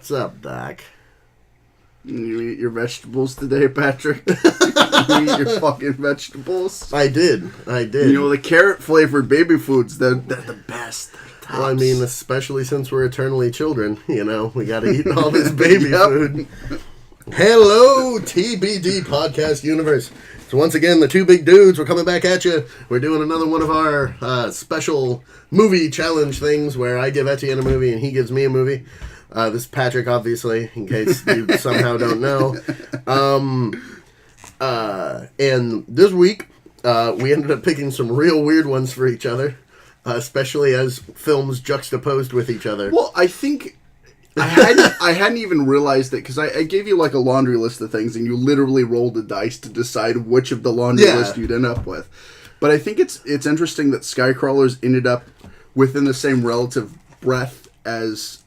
What's up, Doc? You eat your vegetables today, Patrick? You eat your fucking vegetables? I did. You know, the carrot-flavored baby foods, they're the best. Well, I mean, especially since we're eternally children, you know, we gotta eat all this baby food. Hello, TBD Podcast Universe. So once again, the two big dudes, we're coming back at you. We're doing another one of our special movie challenge things where I give Etienne a movie and he gives me a movie. This is Patrick, obviously, in case you somehow don't know. And this week, we ended up picking some real weird ones for each other, especially as films juxtaposed with each other. Well, I think I hadn't even realized it, because I gave you like a laundry list of things, and you literally rolled the dice to decide which of the laundry list you'd end up with. But I think it's interesting that Skycrawlers ended up within the same relative breadth as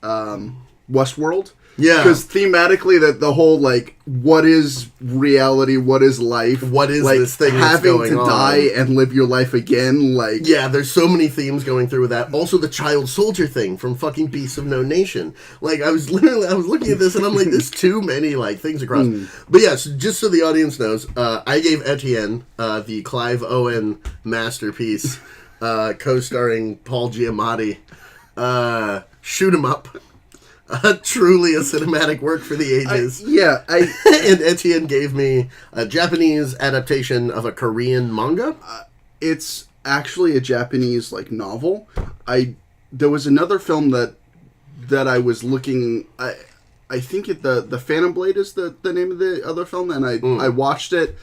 Westworld. Yeah. Because thematically, the whole, like, what is reality, what is life? What is like, this thing that's having going to on? die and live your life again, like... Yeah, there's so many themes going through with that. Also, the child soldier thing from fucking Beasts of No Nation. Like, I was looking at this and I'm like, there's too many, like, things across. But yeah, so just so the audience knows, I gave Etienne the Clive Owen masterpiece, co-starring Paul Giamatti, Shoot 'Em Up. Truly a cinematic work for the ages. And Etienne gave me a Japanese adaptation of a Korean manga. It's actually a Japanese, like, novel. There was another film that I was looking... I think the Phantom Blade is the name of the other film, and I watched it,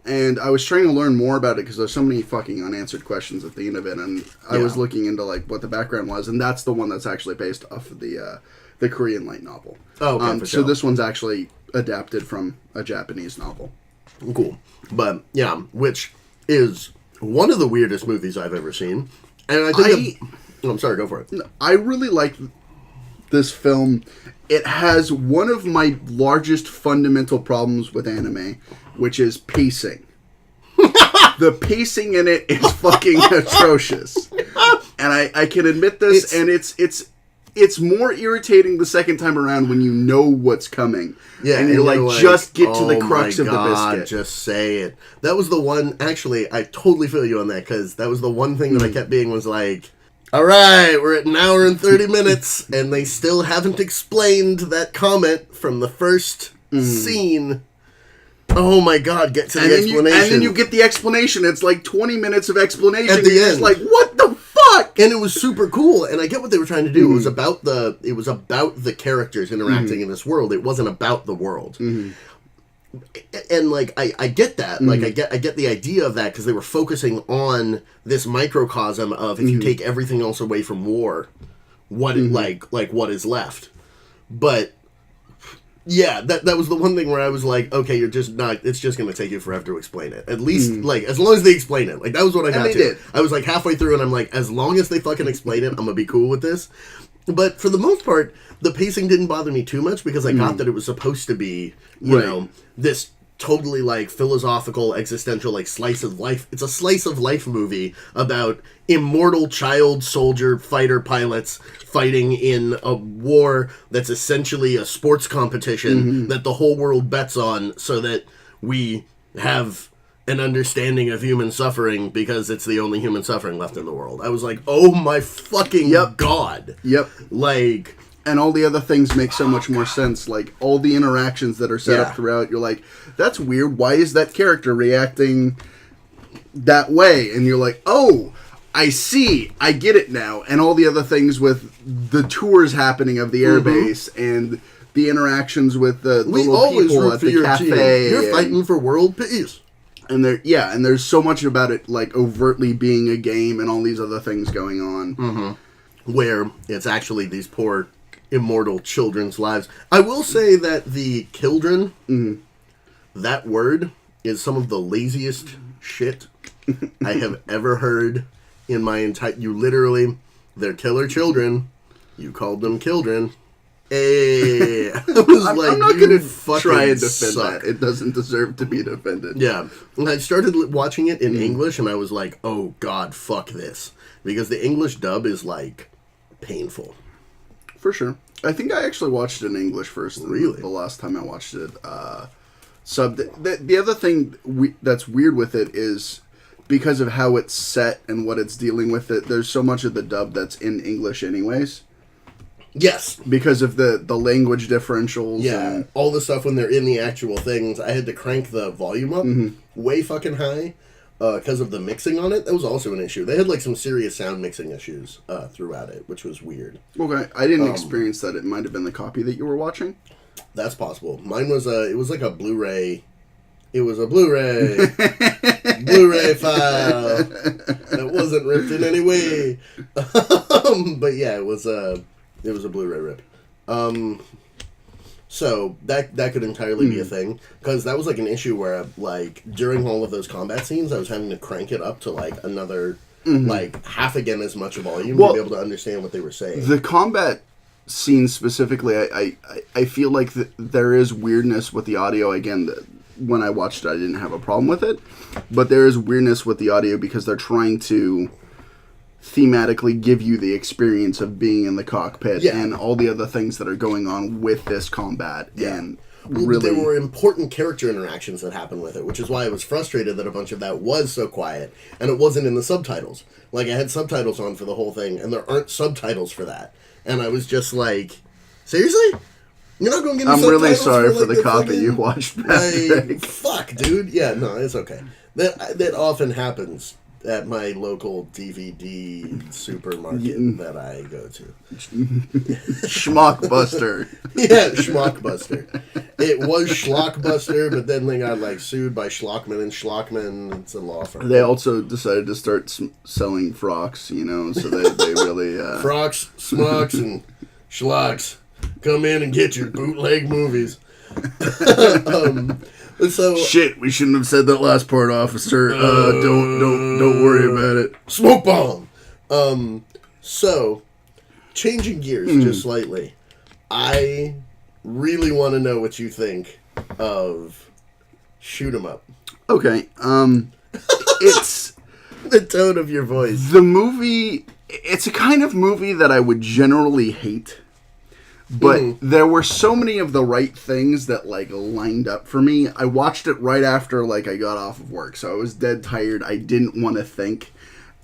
and I was trying to learn more about it, because there's so many fucking unanswered questions at the end of it, and I was looking into, like, what the background was, and that's the one that's actually based off of the Korean light novel. Oh, okay, so this one's actually adapted from a Japanese novel. Cool. But, yeah, which is one of the weirdest movies I've ever seen. And I think... I'm sorry, go for it. I really like this film. It has one of my largest fundamental problems with anime, which is pacing. The pacing in it is fucking atrocious. And I can admit this, and it's more irritating the second time around when you know what's coming. Yeah, and you're like, just get to the crux of the biscuit. Just say it. That was the one, actually, I totally feel you on that, because that was the one thing that I kept being was like, alright, we're at an hour and 30 minutes, and they still haven't explained that comment from the first scene. Oh my god, get to the explanation. And then you get the explanation. It's like 20 minutes of explanation. At the end. It's like, what the fuck? And it was super cool, and I get what they were trying to do. It was about the characters interacting in this world. It wasn't about the world. And like I get that. Like I get the idea of that, because they were focusing on this microcosm of if you take everything else away from war, what what is left. But yeah, that was the one thing where I was like, okay, you're just not... It's just going to take you forever to explain it. At least, like, as long as they explain it. Like, that was what I got to. Did. I was, like, halfway through, and I'm like, as long as they fucking explain it, I'm going to be cool with this. But for the most part, the pacing didn't bother me too much, because I got that it was supposed to be, you know, this totally, like, philosophical, existential, like, slice of life. It's a slice of life movie about immortal child soldier fighter pilots fighting in a war that's essentially a sports competition that the whole world bets on, so that we have an understanding of human suffering, because it's the only human suffering left in the world. I was like, oh my fucking god. Yep. Like... And all the other things make so much more sense. Like, all the interactions that are set up throughout, you're like, that's weird. Why is that character reacting that way? And you're like, oh, I see. I get it now. And all the other things with the tours happening of the airbase and the interactions with the little people at the cafe. You're fighting for world peace. And there's so much about it, like, overtly being a game and all these other things going on. Where it's actually these poor... immortal children's lives. I will say that the children, that word is some of the laziest shit I have ever heard in my entire... You literally, they're killer children. You called them children. Hey, I was I'm not going to try and defend that. It doesn't deserve to be defended. Yeah. And I started watching it in English, and I was like, oh god, fuck this. Because the English dub is, like, painful. For sure. I think I actually watched it in English first. Really? The last time I watched it. The other thing that's weird with it is because of how it's set and what it's dealing with it, there's so much of the dub that's in English anyways. Yes. Because of the language differentials. Yeah. And all the stuff when they're in the actual things. I had to crank the volume up way fucking high because of the mixing on it. That was also an issue. They had like some serious sound mixing issues throughout it, which was weird. Okay. I didn't experience that. It might have been the copy that you were watching. That's possible. Mine was it was like a Blu-ray. It was a Blu-ray. Blu-ray file. That wasn't ripped in any way. But yeah, it was a Blu-ray rip. So that could entirely be a thing. Because that was like an issue where like during all of those combat scenes, I was having to crank it up to like another like half again as much volume to be able to understand what they were saying. The combat scenes specifically, I feel like there is weirdness with the audio. Again, when I watched it, I didn't have a problem with it. But there is weirdness with the audio because they're trying to thematically give you the experience of being in the cockpit and all the other things that are going on with this combat. Yeah. And really, there were important character interactions that happened with it, which is why I was frustrated that a bunch of that was so quiet and it wasn't in the subtitles. Like, I had subtitles on for the whole thing, and there aren't subtitles for that. And I was just like, seriously? You're not going to give me I'm subtitles? really sorry for like, the copy fucking, you watched, Patrick. like, fuck, dude. Yeah, no, it's okay. That often happens at my local DVD supermarket that I go to. Schmuckbuster. Yeah, Schmuckbuster. It was Schlockbuster, but then they got like sued by Schlockman and Schlockman. It's a law firm. They also decided to start selling frocks, so they really... Frocks, smocks, and schlocks. Come in and get your bootleg movies. So shit, we shouldn't have said that last part, officer. Don't worry about it. Smoke bomb. So changing gears just slightly, I really want to know what you think of Shoot 'Em Up. Okay. It's the tone of your voice. The movie. It's a kind of movie that I would generally hate. But there were so many of the right things that, like, lined up for me. I watched it right after, like, I got off of work. So I was dead tired. I didn't want to think.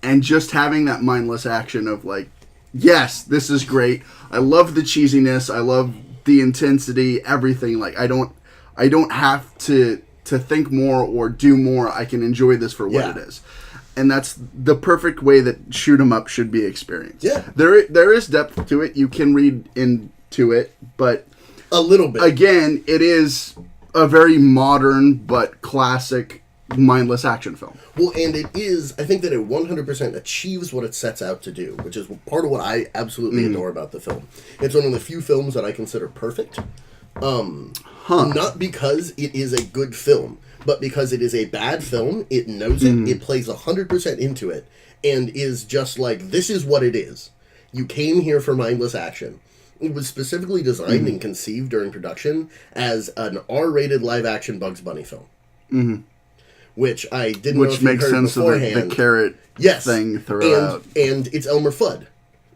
And just having that mindless action of, like, yes, this is great. I love the cheesiness. I love the intensity, everything. Like, I don't have to think more or do more. I can enjoy this for what it is. And that's the perfect way that Shoot 'Em Up should be experienced. Yeah. There is depth to it. You can read into it, but a little bit. Again, it is a very modern but classic mindless action film. Well, and it is, I think that it 100% achieves what it sets out to do, which is part of what I absolutely adore about the film. It's one of the few films that I consider perfect. Not because it is a good film, but because it is a bad film. It knows it. It plays 100% into it and is just like, this is what it is. You came here for mindless action. It was specifically designed and conceived during production as an R-rated live-action Bugs Bunny film. Which I didn't know if you makes heard sense beforehand. of the carrot thing throughout. And it's Elmer Fudd.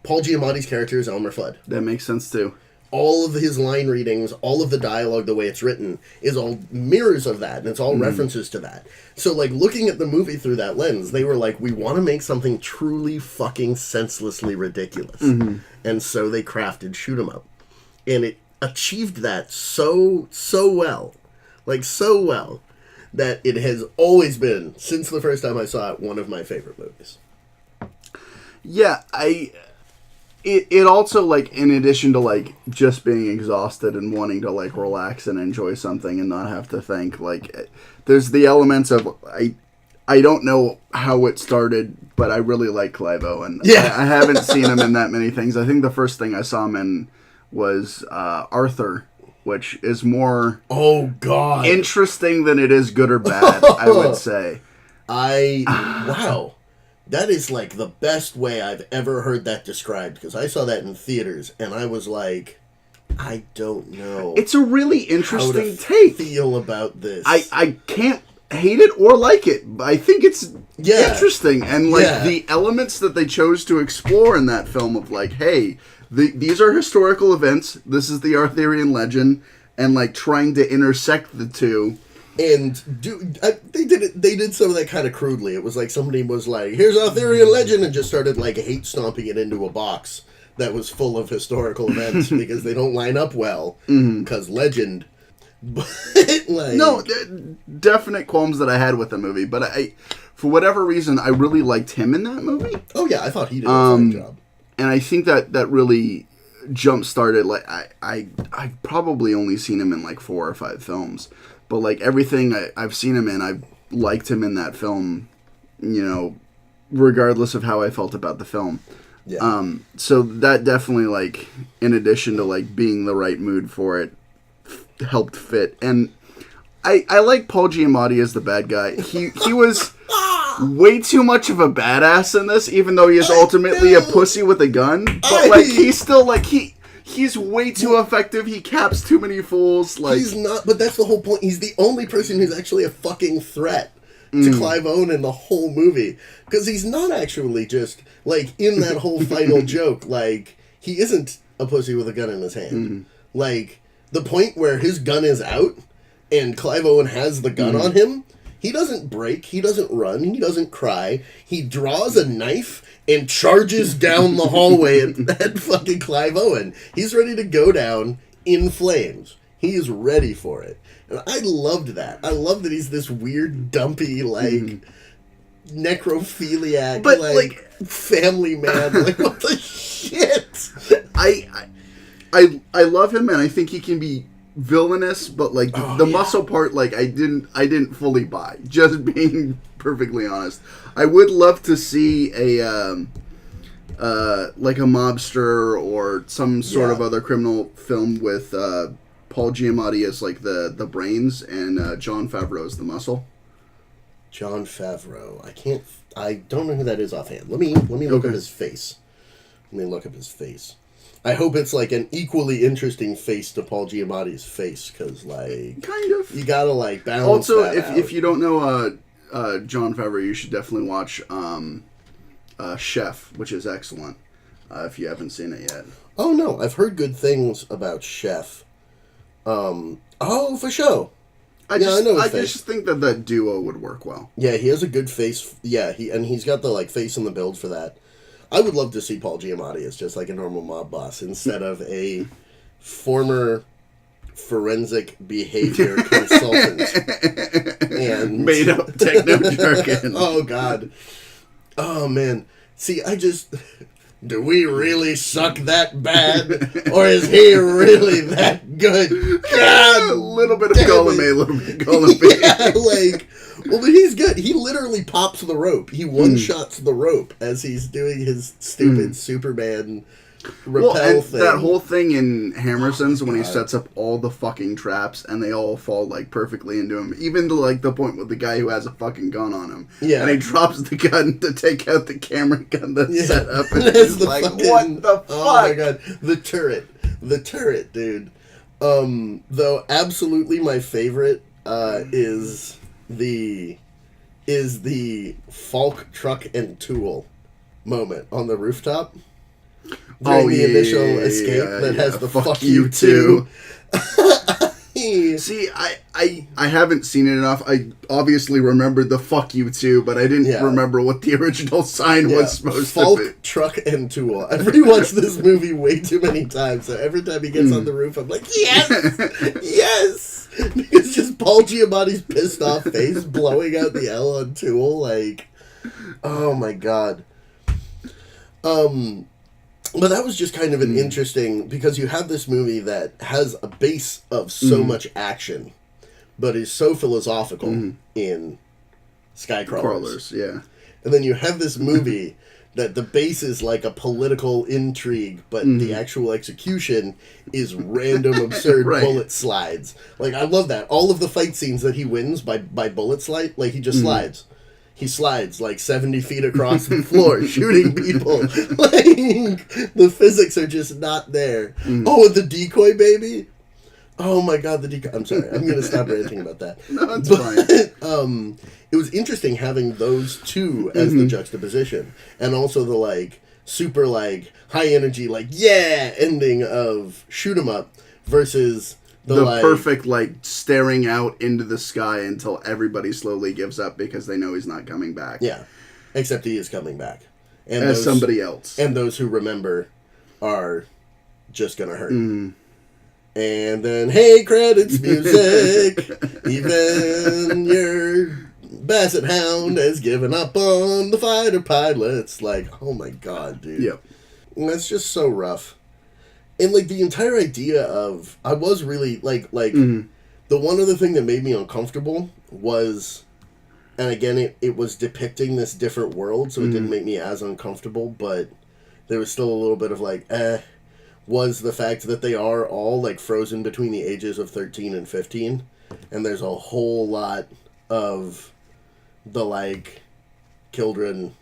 Paul Giamatti's character is Elmer Fudd. That makes sense, too. All of his line readings, all of the dialogue, the way it's written, is all mirrors of that, and it's all references to that. So, like, looking at the movie through that lens, they were like, we want to make something truly fucking senselessly ridiculous. And so they crafted Shoot 'Em Up. And it achieved that so well. Like, so well, that it has always been, since the first time I saw it, one of my favorite movies. Yeah, It also, like, in addition to, like, just being exhausted and wanting to, like, relax and enjoy something and not have to think, like, there's the elements of, I don't know how it started, but I really like Clive Owen. I haven't seen him in that many things. I think the first thing I saw him in was Arthur, which is more interesting than it is good or bad, I would say. Wow. That is, like, the best way I've ever heard that described, because I saw that in theaters, and I was like, I don't know. It's a really interesting how to take. Feel about this. I can't hate it or like it. I think it's interesting, and, like, the elements that they chose to explore in that film of, like, hey, these are historical events. This is the Arthurian legend, and like trying to intersect the two. And they did some of that kind of crudely. It was like somebody was like, "Here's Arthurian legend," and just started like hate stomping it into a box that was full of historical events because they don't line up well. Because legend, but like no, definite qualms that I had with the movie, but for whatever reason, I really liked him in that movie. Oh yeah, I thought he did a fine job, and I think that really jump started. Like I've probably only seen him in like 4 or 5 films. But, like, everything I've seen him in, I've liked him in that film, you know, regardless of how I felt about the film. Yeah. So that definitely, like, in addition to, like, being the right mood for it, helped fit. And I like Paul Giamatti as the bad guy. He was way too much of a badass in this, even though he is ultimately a pussy with a gun. But, like, he's still, like, He's way too effective. He caps too many fools. Like he's not, but that's the whole point. He's the only person who's actually a fucking threat to Clive Owen in the whole movie, because he's not actually just like in that whole final joke. Like he isn't a pussy with a gun in his hand. Like the point where his gun is out and Clive Owen has the gun on him. He doesn't break. He doesn't run. He doesn't cry. He draws a knife and charges down the hallway at fucking Clive Owen. He's ready to go down in flames. He is ready for it. And I loved that. I love that he's this weird, dumpy, like, necrophiliac, but, like family man. Like, what the shit? I love him, and I think he can be villainous, but like the muscle part, like I didn't fully buy. Just being perfectly honest, I would love to see a like a mobster or some sort of other criminal film with Paul Giamatti as like the brains and Jon Favreau as the muscle. Jon Favreau. I don't know who that is offhand. Let me look up his face. I hope it's like an equally interesting face to Paul Giamatti's face, because like kind of you gotta like balance. Also, that out. if you don't know Jon Favreau, you should definitely watch Chef, which is excellent. If you haven't seen it yet. Oh no, I've heard good things about Chef. For sure. I just think that duo would work well. Yeah, he has a good face. Yeah, he's got the like face and the build for that. I would love to see Paul Giamatti as just like a normal mob boss instead of a former forensic behavior consultant and made up techno jargon. Oh God. Oh man. See, do we really suck that bad? Or is he really that good? God, a little bit of column A, a little bit of column B. Yeah, but he's good. He literally pops the rope. He one-shots the rope as he's doing his stupid Superman repel thing. That whole thing in Hammerson's when he sets up all the fucking traps and they all fall like perfectly into him, even to like the point with the guy who has a fucking gun on him. Yeah, and he drops the gun to take out the camera gun that's set up, and it's like, what the fuck? Oh my God, the turret, dude. Though absolutely my favorite is the Falk truck and tool moment on the rooftop. During the initial escape that has the fuck you too. See, I haven't seen it enough. I obviously remembered the fuck you too, but I didn't remember what the original sign was supposed Falk, to be. truck, and tool. I've rewatched this movie way too many times, so every time he gets on the roof, I'm like, yes! Yes! It's just Paul Giamatti's pissed off face blowing out the L on Tool, like, oh my God. But that was just kind of an interesting, because you have this movie that has a base of so much action, but is so philosophical in Skycrawlers. Yeah. And then you have this movie that the base is like a political intrigue, but the actual execution is random, absurd bullet slides. Like, I love that. All of the fight scenes that he wins by bullet slide, like, he just slides. He slides like 70 feet across the floor, shooting people. Like, the physics are just not there. Oh, the decoy baby? Oh my God, the decoy. I'm sorry, I'm going to stop ranting about that. No, it's fine. It was interesting having those two as the juxtaposition. And also the, like, super like high energy, like yeah ending of shoot 'em up versus the like, perfect like staring out into the sky until everybody slowly gives up because they know he's not coming back. Yeah, except he is coming back, and as somebody else. And those who remember are just gonna hurt. And then, hey, credits music. Even your basset hound has given up on the fighter pilots. Like, oh my god, dude. Yep. And that's just so rough. And, like, the entire idea of... I was really, like the one other thing that made me uncomfortable was... And again, it was depicting this different world, so it didn't make me as uncomfortable, but there was still a little bit of, like, was the fact that they are all, like, frozen between the ages of 13 and 15. And there's a whole lot of the, like, children,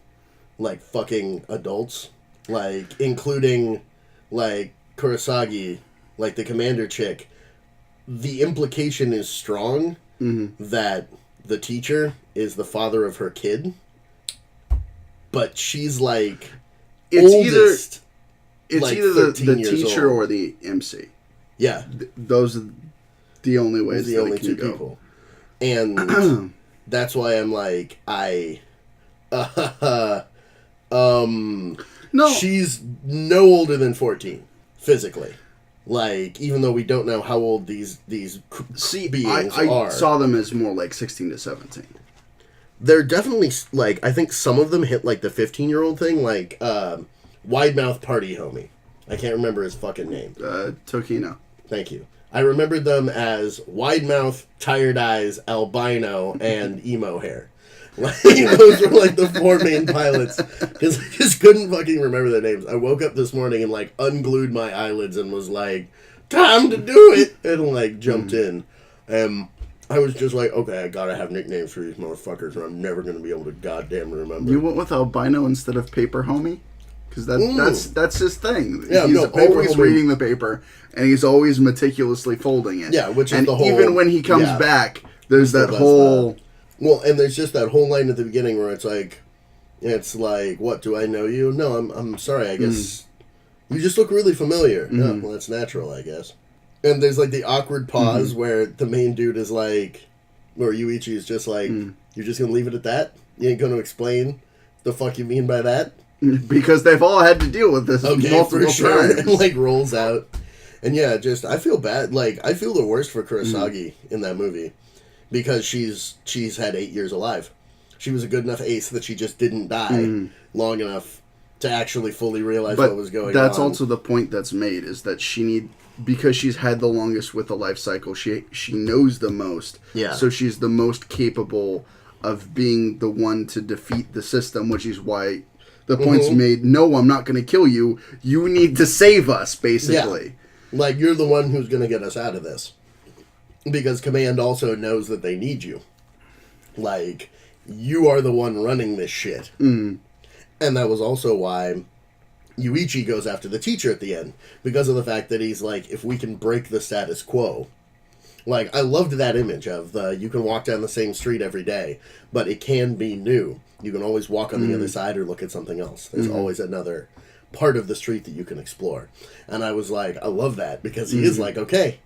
like, fucking adults. Like, including, like, Kurosagi, like, the commander chick. The implication is strong that the teacher is the father of her kid. But she's, like, oldest... It's like either the teacher old. or the MC. Yeah. Those are the only ways the that only it can two go. people. And that's why I'm like, no. She's no older than 14, physically. Like, even though we don't know how old these beings are. I saw them as more like 16 to 17. They're definitely, like, I think some of them hit, like, the 15-year-old thing, like, Wide Mouth Party Homie. I can't remember his fucking name. Tokino. Thank you. I remembered them as Wide Mouth, Tired Eyes, Albino, and Emo Hair. Like, those were, like, the four main pilots. Because I just couldn't fucking remember their names. I woke up this morning and, like, unglued my eyelids and was like, time to do it! And, like, jumped in. I was just like, okay, I gotta have nicknames for these motherfuckers, or I'm never gonna be able to goddamn remember. You went with Albino instead of Paper Homie? Because that's his thing. Yeah, he's always homie. reading the paper, and he's always meticulously folding it. Yeah, which is and the whole... even when he comes back, there's that whole... Well, and there's just that whole line at the beginning where it's like, what, do I know you? No, I'm sorry, I guess... You just look really familiar. No, well, that's natural, I guess. And there's, like, the awkward pause where the main dude is like... Or Yuichi is just like, you're just gonna leave it at that? You ain't gonna explain the fuck you mean by that? Because they've all had to deal with this multiple times. And, like, rolls out. And yeah, just, I feel bad. Like, I feel the worst for Kurosagi in that movie. Because she's had 8 years alive. She was a good enough ace that she just didn't die long enough to actually fully realize what was going on. That's also the point that's made, is that because she's had the longest with the life cycle, she knows the most. Yeah. So she's the most capable of being the one to defeat the system, which is why the point's made, no, I'm not going to kill you. You need to save us, basically. Yeah. Like, you're the one who's going to get us out of this. Because Command also knows that they need you. Like, you are the one running this shit. And that was also why Yuichi goes after the teacher at the end. Because of the fact that he's like, if we can break the status quo. Like, I loved that image of you can walk down the same street every day, but it can be new. You can always walk on the other side or look at something else. There's always another part of the street that you can explore. And I was like, I love that, because he is like, okay,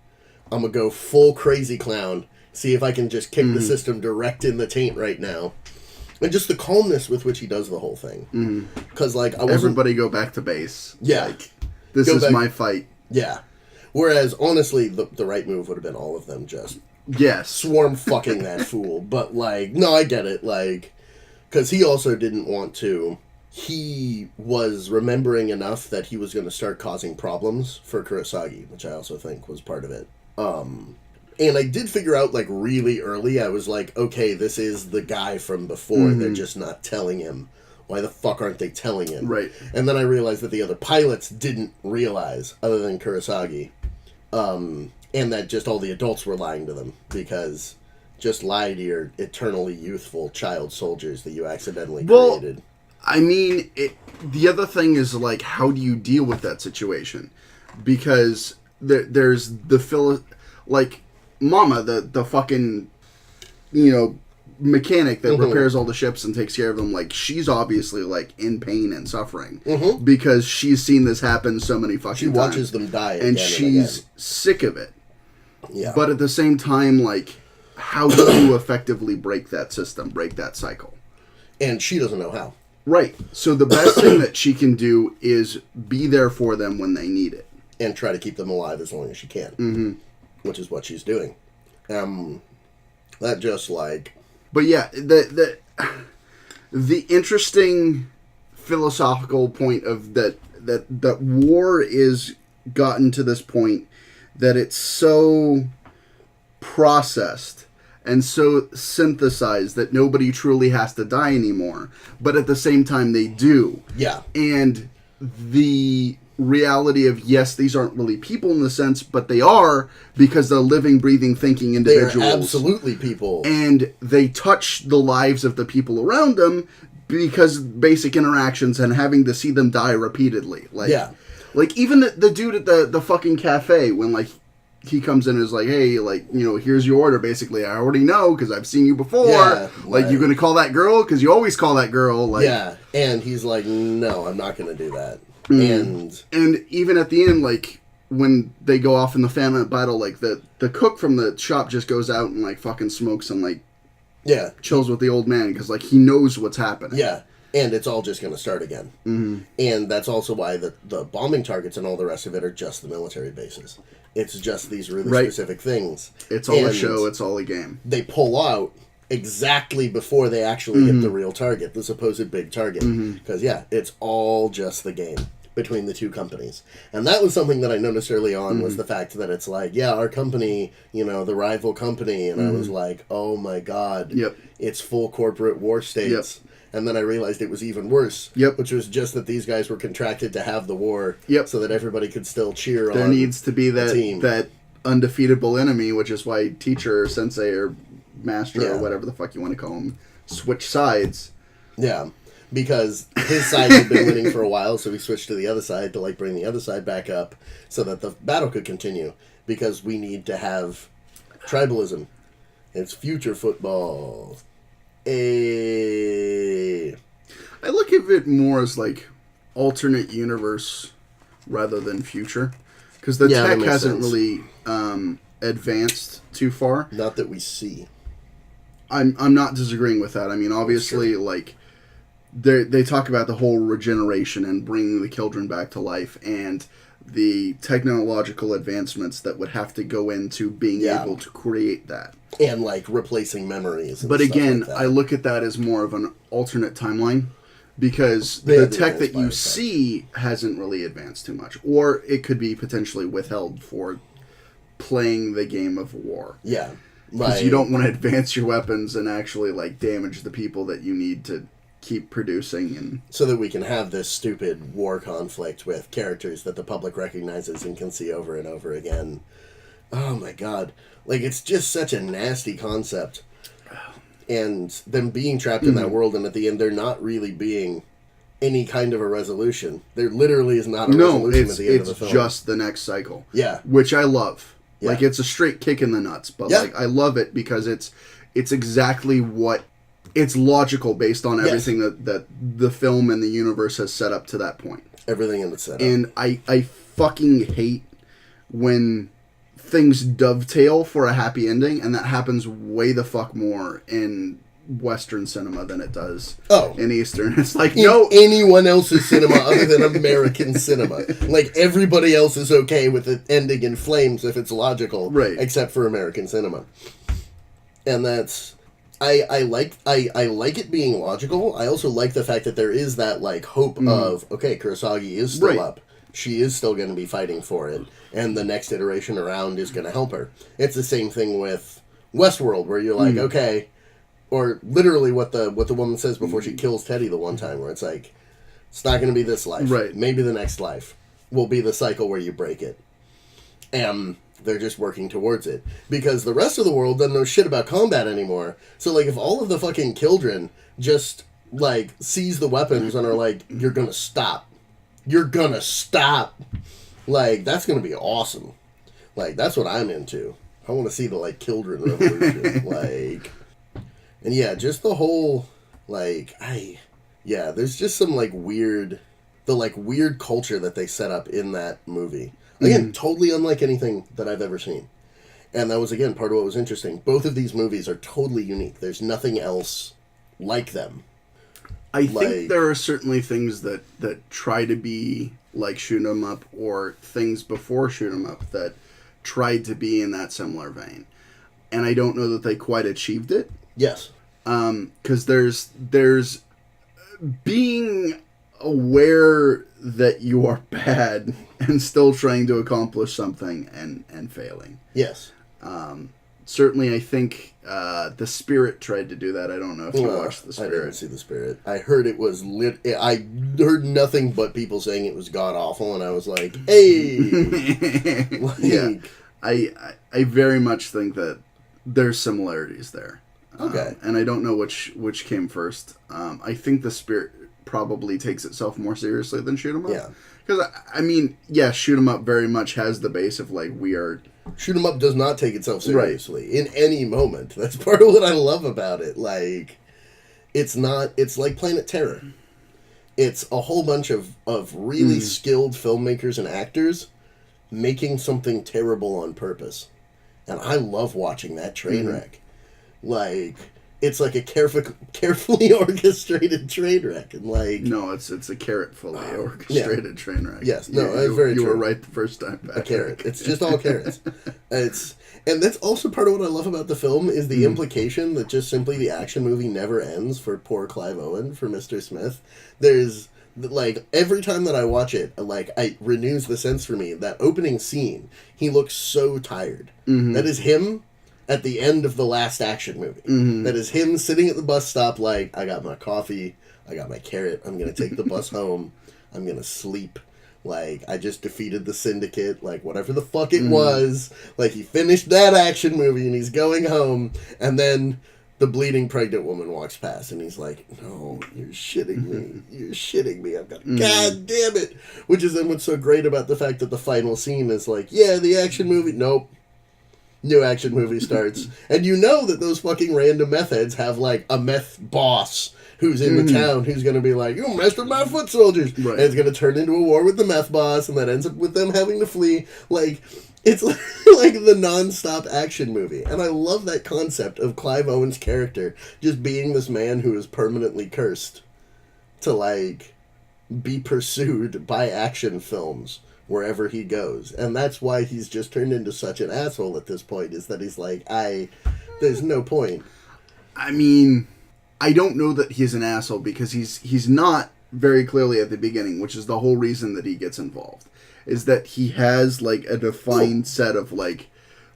I'm going to go full crazy clown, see if I can just kick the system direct in the taint right now. And just the calmness with which he does the whole thing. Because, like, I wasn't... Everybody go back to base. Yeah. Like, this is my fight. Yeah. Whereas, honestly, the right move would have been all of them just... Yes. Swarm fucking that fool. But, like, no, I get it. Like, because he also didn't want to... He was remembering enough that he was going to start causing problems for Kurosagi, which I also think was part of it. And I did figure out, like, really early, I was like, okay, this is the guy from before. They're just not telling him. Why the fuck aren't they telling him? Right. And then I realized that the other pilots didn't realize, other than Kurosagi. And that just all the adults were lying to them. Because just lie to your eternally youthful child soldiers that you accidentally created. I mean, the other thing is, like, how do you deal with that situation? Because there's like, Mama, the fucking, mechanic that repairs all the ships and takes care of them, like, she's obviously, like, in pain and suffering because she's seen this happen so many fucking times. She watches them die again and she's sick of it. Yeah. But at the same time, like, how do you effectively break that system, break that cycle? And she doesn't know how. Right. So the best thing that she can do is be there for them when they need it. And try to keep them alive as long as she can. Which is what she's doing. That just, like... But yeah, the interesting philosophical point of that war is gotten to this point that it's so processed and so synthesized that nobody truly has to die anymore. But at the same time, they do. Yeah. And the reality of, yes, these aren't really people in the sense, but they are because they're living, breathing, thinking individuals. They are absolutely people. And they touch the lives of the people around them because basic interactions and having to see them die repeatedly. Like, yeah. Like, even the dude at the fucking cafe, when, like, he comes in and is like, hey, like, you know, here's your order, basically. I already know, because I've seen you before. Yeah, like, you gonna call that girl? Because you always call that girl. Like, yeah, and he's like, no, I'm not gonna do that. And even at the end, like, when they go off in the famine battle, like, the cook from the shop just goes out and, like, fucking smokes and, like, yeah, chills with the old man, because, like, he knows what's happening. Yeah. And it's all just going to start again. And that's also why the bombing targets and all the rest of it are just the military bases. It's just these really specific things. It's all a show. It's all a game. They pull out exactly before they actually hit the real target, the supposed big target. Because, yeah, it's all just the game between the two companies. And that was something that I noticed early on was the fact that it's like, yeah, our company, you know, the rival company. And I was like, oh, my God. Yep. It's full corporate war states. Yep. And then I realized it was even worse. Yep. Which was just that these guys were contracted to have the war. Yep. So that everybody could still cheer on There needs to be that team. That undefeatable enemy, which is why teacher or sensei or master or whatever the fuck you want to call them switch sides. Yeah. Because his side had been winning for a while, so he switched to the other side to, like, bring the other side back up so that the battle could continue. Because we need to have tribalism. It's future football. I look at it more as like alternate universe rather than future, because the tech hasn't really advanced too far. Not that we see. I'm not disagreeing with that. I mean, obviously, like they talk about the whole regeneration and bringing the children back to life, and the technological advancements that would have to go into being able to create that. And, like, replacing memories. And but again, like that. I look at that as more of an alternate timeline, because the tech that you see hasn't really advanced too much. Or it could be potentially withheld for playing the game of war. Yeah. Because you don't want to advance your weapons and actually, like, damage the people that you need to keep producing. And so that we can have this stupid war conflict with characters that the public recognizes and can see over and over again. Oh, my God. Like, it's just such a nasty concept. And them being trapped in that world, and at the end, there not really being any kind of a resolution. There literally is not a resolution at the end of the film. It's just the next cycle. Yeah. Which I love. Yeah. Like, it's a straight kick in the nuts. But, like, I love it because it's exactly what... It's logical based on everything that the film and the universe has set up to that point. Everything in the setup. And I fucking hate when things dovetail for a happy ending, and that happens way the fuck more in Western cinema than it does in Eastern. It's like, no... anyone else's cinema other than American cinema. Like, everybody else is okay with it ending in flames if it's logical. Right. Except for American cinema. And that's... I like it being logical. I also like the fact that there is that, like, hope of, okay, Kurosagi is still up. She is still going to be fighting for it. And the next iteration around is going to help her. It's the same thing with Westworld, where you're like, okay... Or literally what the woman says before she kills Teddy the one time, where it's like, it's not going to be this life. Right. Maybe the next life will be the cycle where you break it. And they're just working towards it. Because the rest of the world doesn't know shit about combat anymore. So, like, if all of the fucking children just, like, seize the weapons and are like, you're going to stop. You're going to stop. Like, that's going to be awesome. Like, that's what I'm into. I want to see the, like, children revolution. Like... And yeah, just the whole, like, there's just some, like, weird culture that they set up in that movie. Again, totally unlike anything that I've ever seen. And that was, again, part of what was interesting. Both of these movies are totally unique. There's nothing else like them. I think there are certainly things that try to be like Shoot 'em Up, or things before Shoot 'em Up that tried to be in that similar vein. And I don't know that they quite achieved it. Yes. Because there's being aware that you are bad and still trying to accomplish something and failing. Yes. Certainly, I think The Spirit tried to do that. I don't know if you watched The Spirit. I didn't see The Spirit. I heard it was lit. I heard nothing but people saying it was god awful, and I was like, "Hey!" Yeah, I very much think that there's similarities there. Okay, and I don't know which came first. I think The Spirit probably takes itself more seriously than Shoot 'em Up. Yeah, because I mean, yeah, Shoot 'em Up very much has the base of like we are. Shoot 'em Up does not take itself seriously in any moment. That's part of what I love about it. Like, it's like Planet Terror. It's a whole bunch of really skilled filmmakers and actors making something terrible on purpose. And I love watching that train wreck. Like, it's like a carefully orchestrated train wreck, and like no, it's a carrot-fully orchestrated train wreck. Yes, no, that's very true. You were right the first time. A carrot. It's just all carrots. And that's also part of what I love about the film is the implication that just simply the action movie never ends for poor Clive Owen, for Mr. Smith. There's like every time that I watch it, like it renews the sense for me. That opening scene, he looks so tired. That is him. At the end of the last action movie. That is him sitting at the bus stop like, I got my coffee, I got my carrot, I'm going to take the bus home, I'm going to sleep. Like, I just defeated the syndicate, like, whatever the fuck it was. Like, he finished that action movie and he's going home, and then the bleeding pregnant woman walks past and he's like, no, you're shitting me. You're shitting me. I've got, God damn it. Which is then what's so great about the fact that the final scene is like, yeah, the action movie, nope. New action movie starts. And you know that those fucking random meth heads have, like, a meth boss who's in the town who's going to be like, you messed with my foot soldiers. Right. And it's going to turn into a war with the meth boss, and that ends up with them having to flee. Like, it's like the non-stop action movie. And I love that concept of Clive Owen's character just being this man who is permanently cursed to, like, be pursued by action films wherever he goes. And that's why he's just turned into such an asshole at this point, is that he's like, there's no point. I mean, I don't know that he's an asshole, because he's not very clearly at the beginning, which is the whole reason that he gets involved, is that he has, like, a defined set of, like,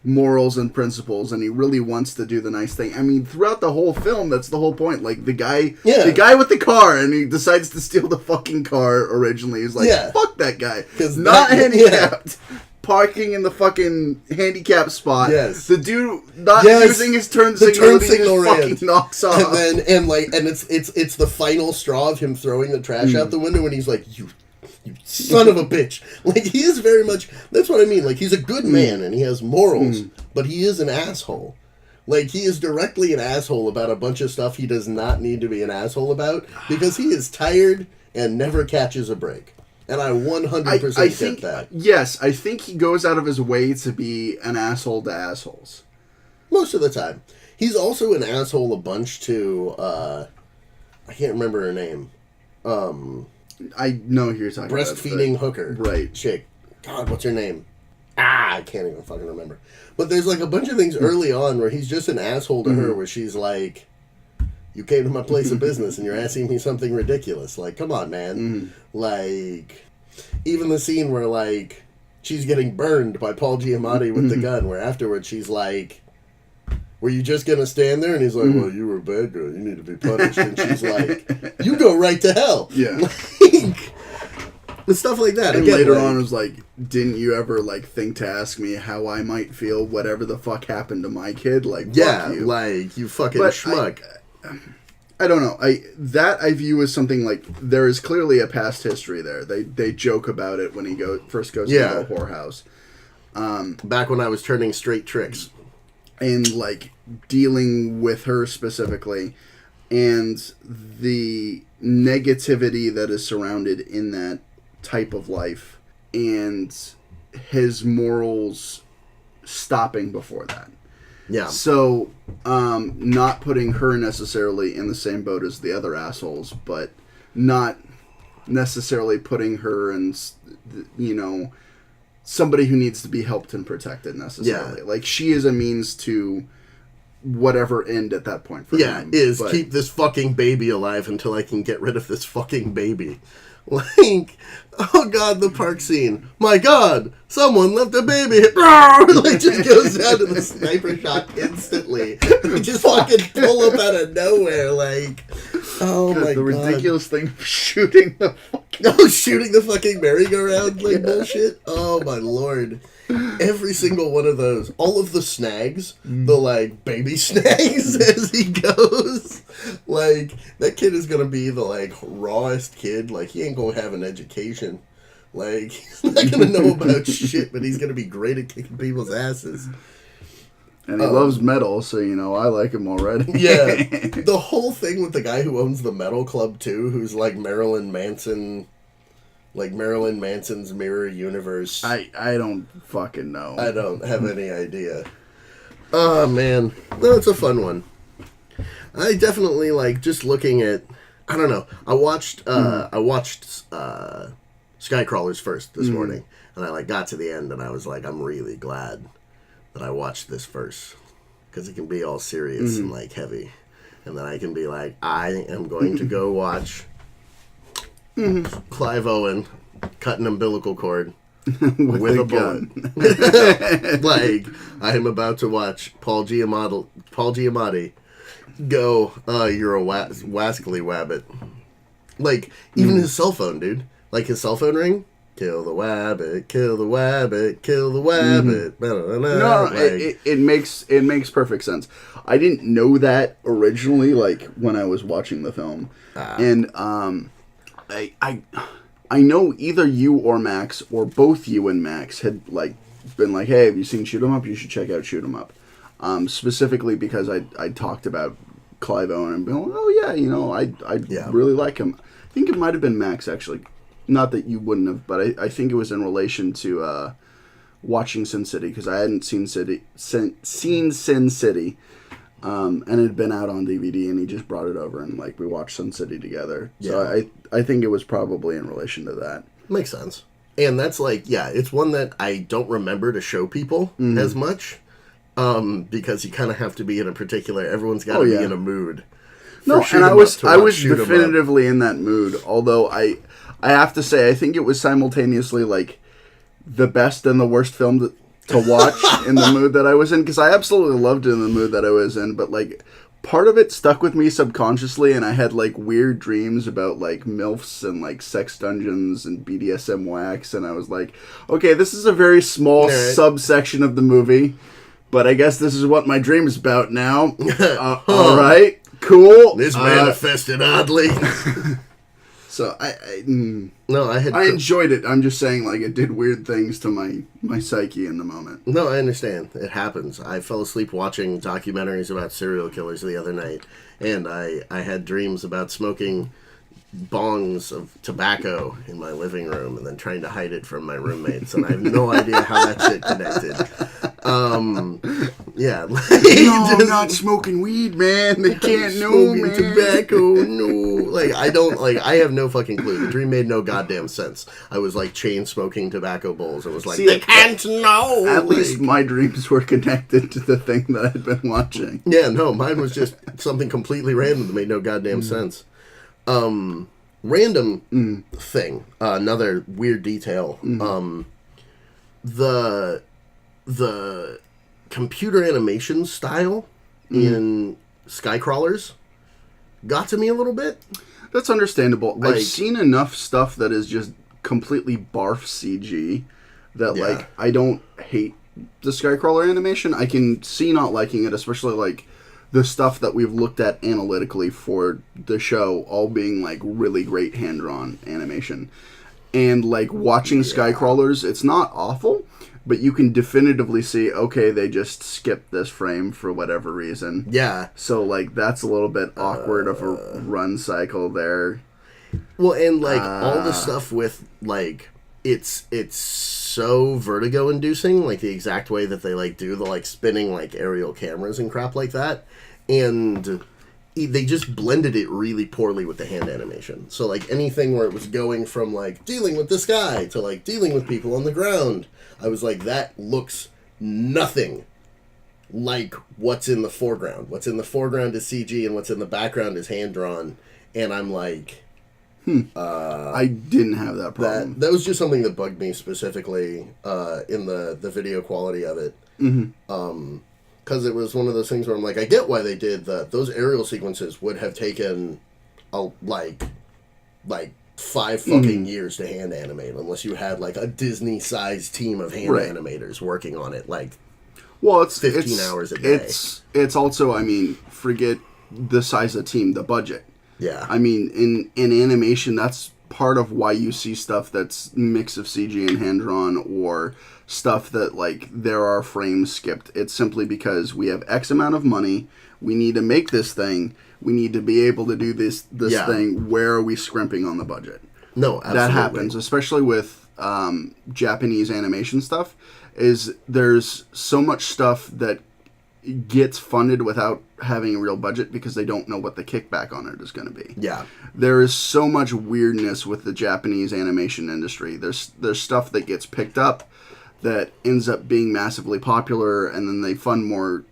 morals and principles, and he really wants to do the nice thing. I mean, throughout the whole film, that's the whole point. Like, the guy with the car, and he decides to steal the fucking car originally. He's like, fuck that guy. Because not handicapped. Parking in the fucking handicap spot. Yes. The dude not using his turn signal. The turn signal fucking knocks off. And then, and it's the final straw of him throwing the trash out the window, and he's like, you son of a bitch. Like, he is very much, that's what I mean. Like, he's a good man and he has morals, but he is an asshole. Like, he is directly an asshole about a bunch of stuff he does not need to be an asshole about, because he is tired and never catches a break. And I 100% get that. Yes, I think he goes out of his way to be an asshole to assholes. Most of the time. He's also an asshole a bunch to, I can't remember her name. I know who you're talking about. Breastfeeding hooker. Right. Chick. God, what's her name? I can't even fucking remember. But there's like a bunch of things early on where he's just an asshole to her, where she's like, you came to my place of business and you're asking me something ridiculous. Like, come on, man. Like, even the scene where, like, she's getting burned by Paul Giamatti with the gun, where afterwards she's like, were you just going to stand there? And he's like, well, you were a bad girl. You need to be punished. And she's like, you go right to hell. Yeah. Like, and stuff like that. And again, later on, it was like, didn't you ever, like, think to ask me how I might feel whatever the fuck happened to my kid? Like, yeah, fuck you. Like, you fucking schmuck. I don't know. I view as something like, there is clearly a past history there. They joke about it when he first goes to the whorehouse. Back when I was turning straight tricks. and like dealing with her specifically, and the negativity that is surrounded in that type of life, and his morals stopping before that. Yeah. So, not putting her necessarily in the same boat as the other assholes, but not necessarily putting her in, you know, somebody who needs to be helped and protected necessarily. Yeah. Like, she is a means to whatever end at that point for him. Keep this fucking baby alive until I can get rid of this fucking baby. Like, oh god, the park scene. My god, someone left a baby. Like, just goes down to the sniper shot instantly. We just fucking pull up out of nowhere, like, oh god, my the god. ridiculous thing of shooting the fucking merry-go-round, like, bullshit. Oh my lord. Every single one of those. All of the snags, the, like, baby snags as he goes. Like, that kid is gonna be the, like, rawest kid. Like, he ain't gonna have an education. Like, he's not gonna know about shit, but he's gonna be great at kicking people's asses. And he loves metal, so, you know, I like him already. Yeah. The whole thing with the guy who owns the metal club, too, who's, like, Marilyn Manson's mirror universe. I don't fucking know. I don't have any idea. Oh, man. No, it's a fun one. I definitely, like, just looking at... I don't know. I watched Skycrawlers first this morning, and I, like, got to the end, and I was like, I'm really glad that I watched this first, because it can be all serious and, like, heavy. And then I can be like, I am going to go watch... Clive Owen cut an umbilical cord with a bullet. Like, I am about to watch Paul Giamatti go, you're a wascally wabbit. Like, even his cell phone, dude. Like, his cell phone ring, kill the wabbit, kill the wabbit, kill the wabbit. No, like, it makes perfect sense. I didn't know that originally, like, when I was watching the film. And, I know either you or Max, or both you and Max, had like been like, hey, have you seen Shoot 'em Up? You should check out Shoot 'em Up. Specifically because I talked about Clive Owen and been like, oh yeah, you know, I really like him. I think it might have been Max, actually. Not that you wouldn't have, but I think it was in relation to watching Sin City, because I hadn't seen Sin City. And it had been out on DVD, and he just brought it over, and like we watched Sun City together. So I think it was probably in relation to that. Makes sense. And that's like, yeah, it's one that I don't remember to show people as much, because you kind of have to be in a particular. Everyone's got to be in a mood. No, and I was definitively in that mood. Although I have to say, I think it was simultaneously like the best and the worst film to watch in the mood that I was in, because I absolutely loved it in the mood that I was in, but like part of it stuck with me subconsciously, and I had like weird dreams about like MILFs and like sex dungeons and BDSM wax, and I was like, okay, this is a very small subsection of the movie, but I guess this is what my dream is about now. All right, cool. This manifested oddly. So I enjoyed it. I'm just saying, like, it did weird things to my psyche in the moment. No, I understand. It happens. I fell asleep watching documentaries about serial killers the other night, and I had dreams about smoking bongs of tobacco in my living room and then trying to hide it from my roommates, and I have no idea how that shit connected. Yeah. No, I'm not smoking weed, man. They can't know, man. Tobacco, no. Like, I have no fucking clue. The dream made no goddamn sense. I was, like, chain smoking tobacco bowls. I was like, they can't know. At least my dreams were connected to the thing that I'd been watching. Yeah, no, mine was just something completely random that made no goddamn sense. Random thing. Another weird detail. The computer animation style in Skycrawlers got to me a little bit. That's understandable. Like, I've seen enough stuff that is just completely barf CG that like I don't hate the Skycrawler animation. I can see not liking it, especially like the stuff that we've looked at analytically for the show, all being like really great hand-drawn animation. And like watching Skycrawlers, it's not awful, but you can definitively see, okay, they just skipped this frame for whatever reason. Yeah. So, like, that's a little bit awkward of a run cycle there. Well, and, like, all the stuff with, like, it's so vertigo-inducing, like, the exact way that they, like, do the, like, spinning, like, aerial cameras and crap like that. And they just blended it really poorly with the hand animation. So, like, anything where it was going from, like, dealing with this guy to, like, dealing with people on the ground, I was like, that looks nothing like what's in the foreground. What's in the foreground is CG, and what's in the background is hand-drawn. And I'm like... I didn't have that problem. That was just something that bugged me specifically in the video quality of it. Mm-hmm. Because it was one of those things where I'm like, I get why they did that. Those aerial sequences would have taken, like 5 fucking years to hand animate, unless you had, like, a Disney-sized team of hand animators working on it, like, well, it's 15 hours a day. It's also, I mean, forget the size of the team, the budget. Yeah. I mean, in animation, that's part of why you see stuff that's mix of CG and hand-drawn, or stuff that, like, there are frames skipped. It's simply because we have X amount of money, we need to make this thing, we need to be able to do this thing, where are we scrimping on the budget? No, absolutely. That happens, especially with Japanese animation stuff, is there's so much stuff that gets funded without having a real budget because they don't know what the kickback on it is going to be. Yeah. There is so much weirdness with the Japanese animation industry. There's stuff that gets picked up that ends up being massively popular, and then they fund more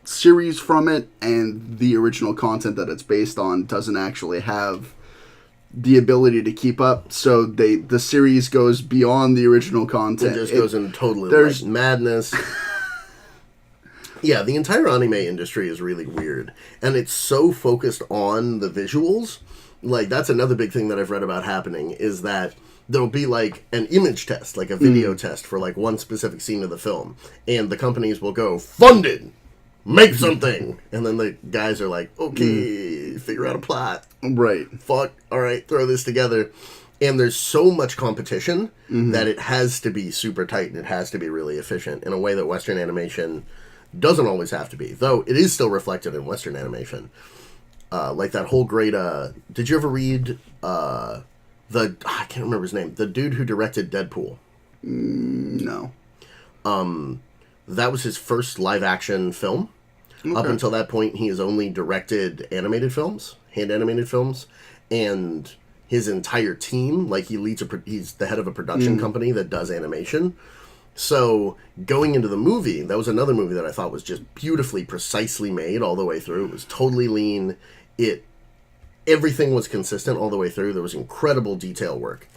series from it, and the original content that it's based on doesn't actually have the ability to keep up, so the series goes beyond the original content. It just goes into totally, like, madness. Yeah, the entire anime industry is really weird, and it's so focused on the visuals. Like, that's another big thing that I've read about happening, is that there'll be, like, an image test, like a video test for, like, one specific scene of the film, and the companies will go, funded! Make something! And then the guys are like, okay, figure out a plot. Right. Fuck, alright, throw this together. And there's so much competition that it has to be super tight, and it has to be really efficient in a way that Western animation doesn't always have to be, though it is still reflected in Western animation. Like that whole great, did you ever read, I can't remember his name, the dude who directed Deadpool? No. That was his first live-action film. Okay. Up until that point, he has only directed animated films, hand-animated films, and his entire team, like, he's the head of a production company that does animation. So, going into the movie, that was another movie that I thought was just beautifully, precisely made all the way through. It was totally lean. Everything was consistent all the way through. There was incredible detail work.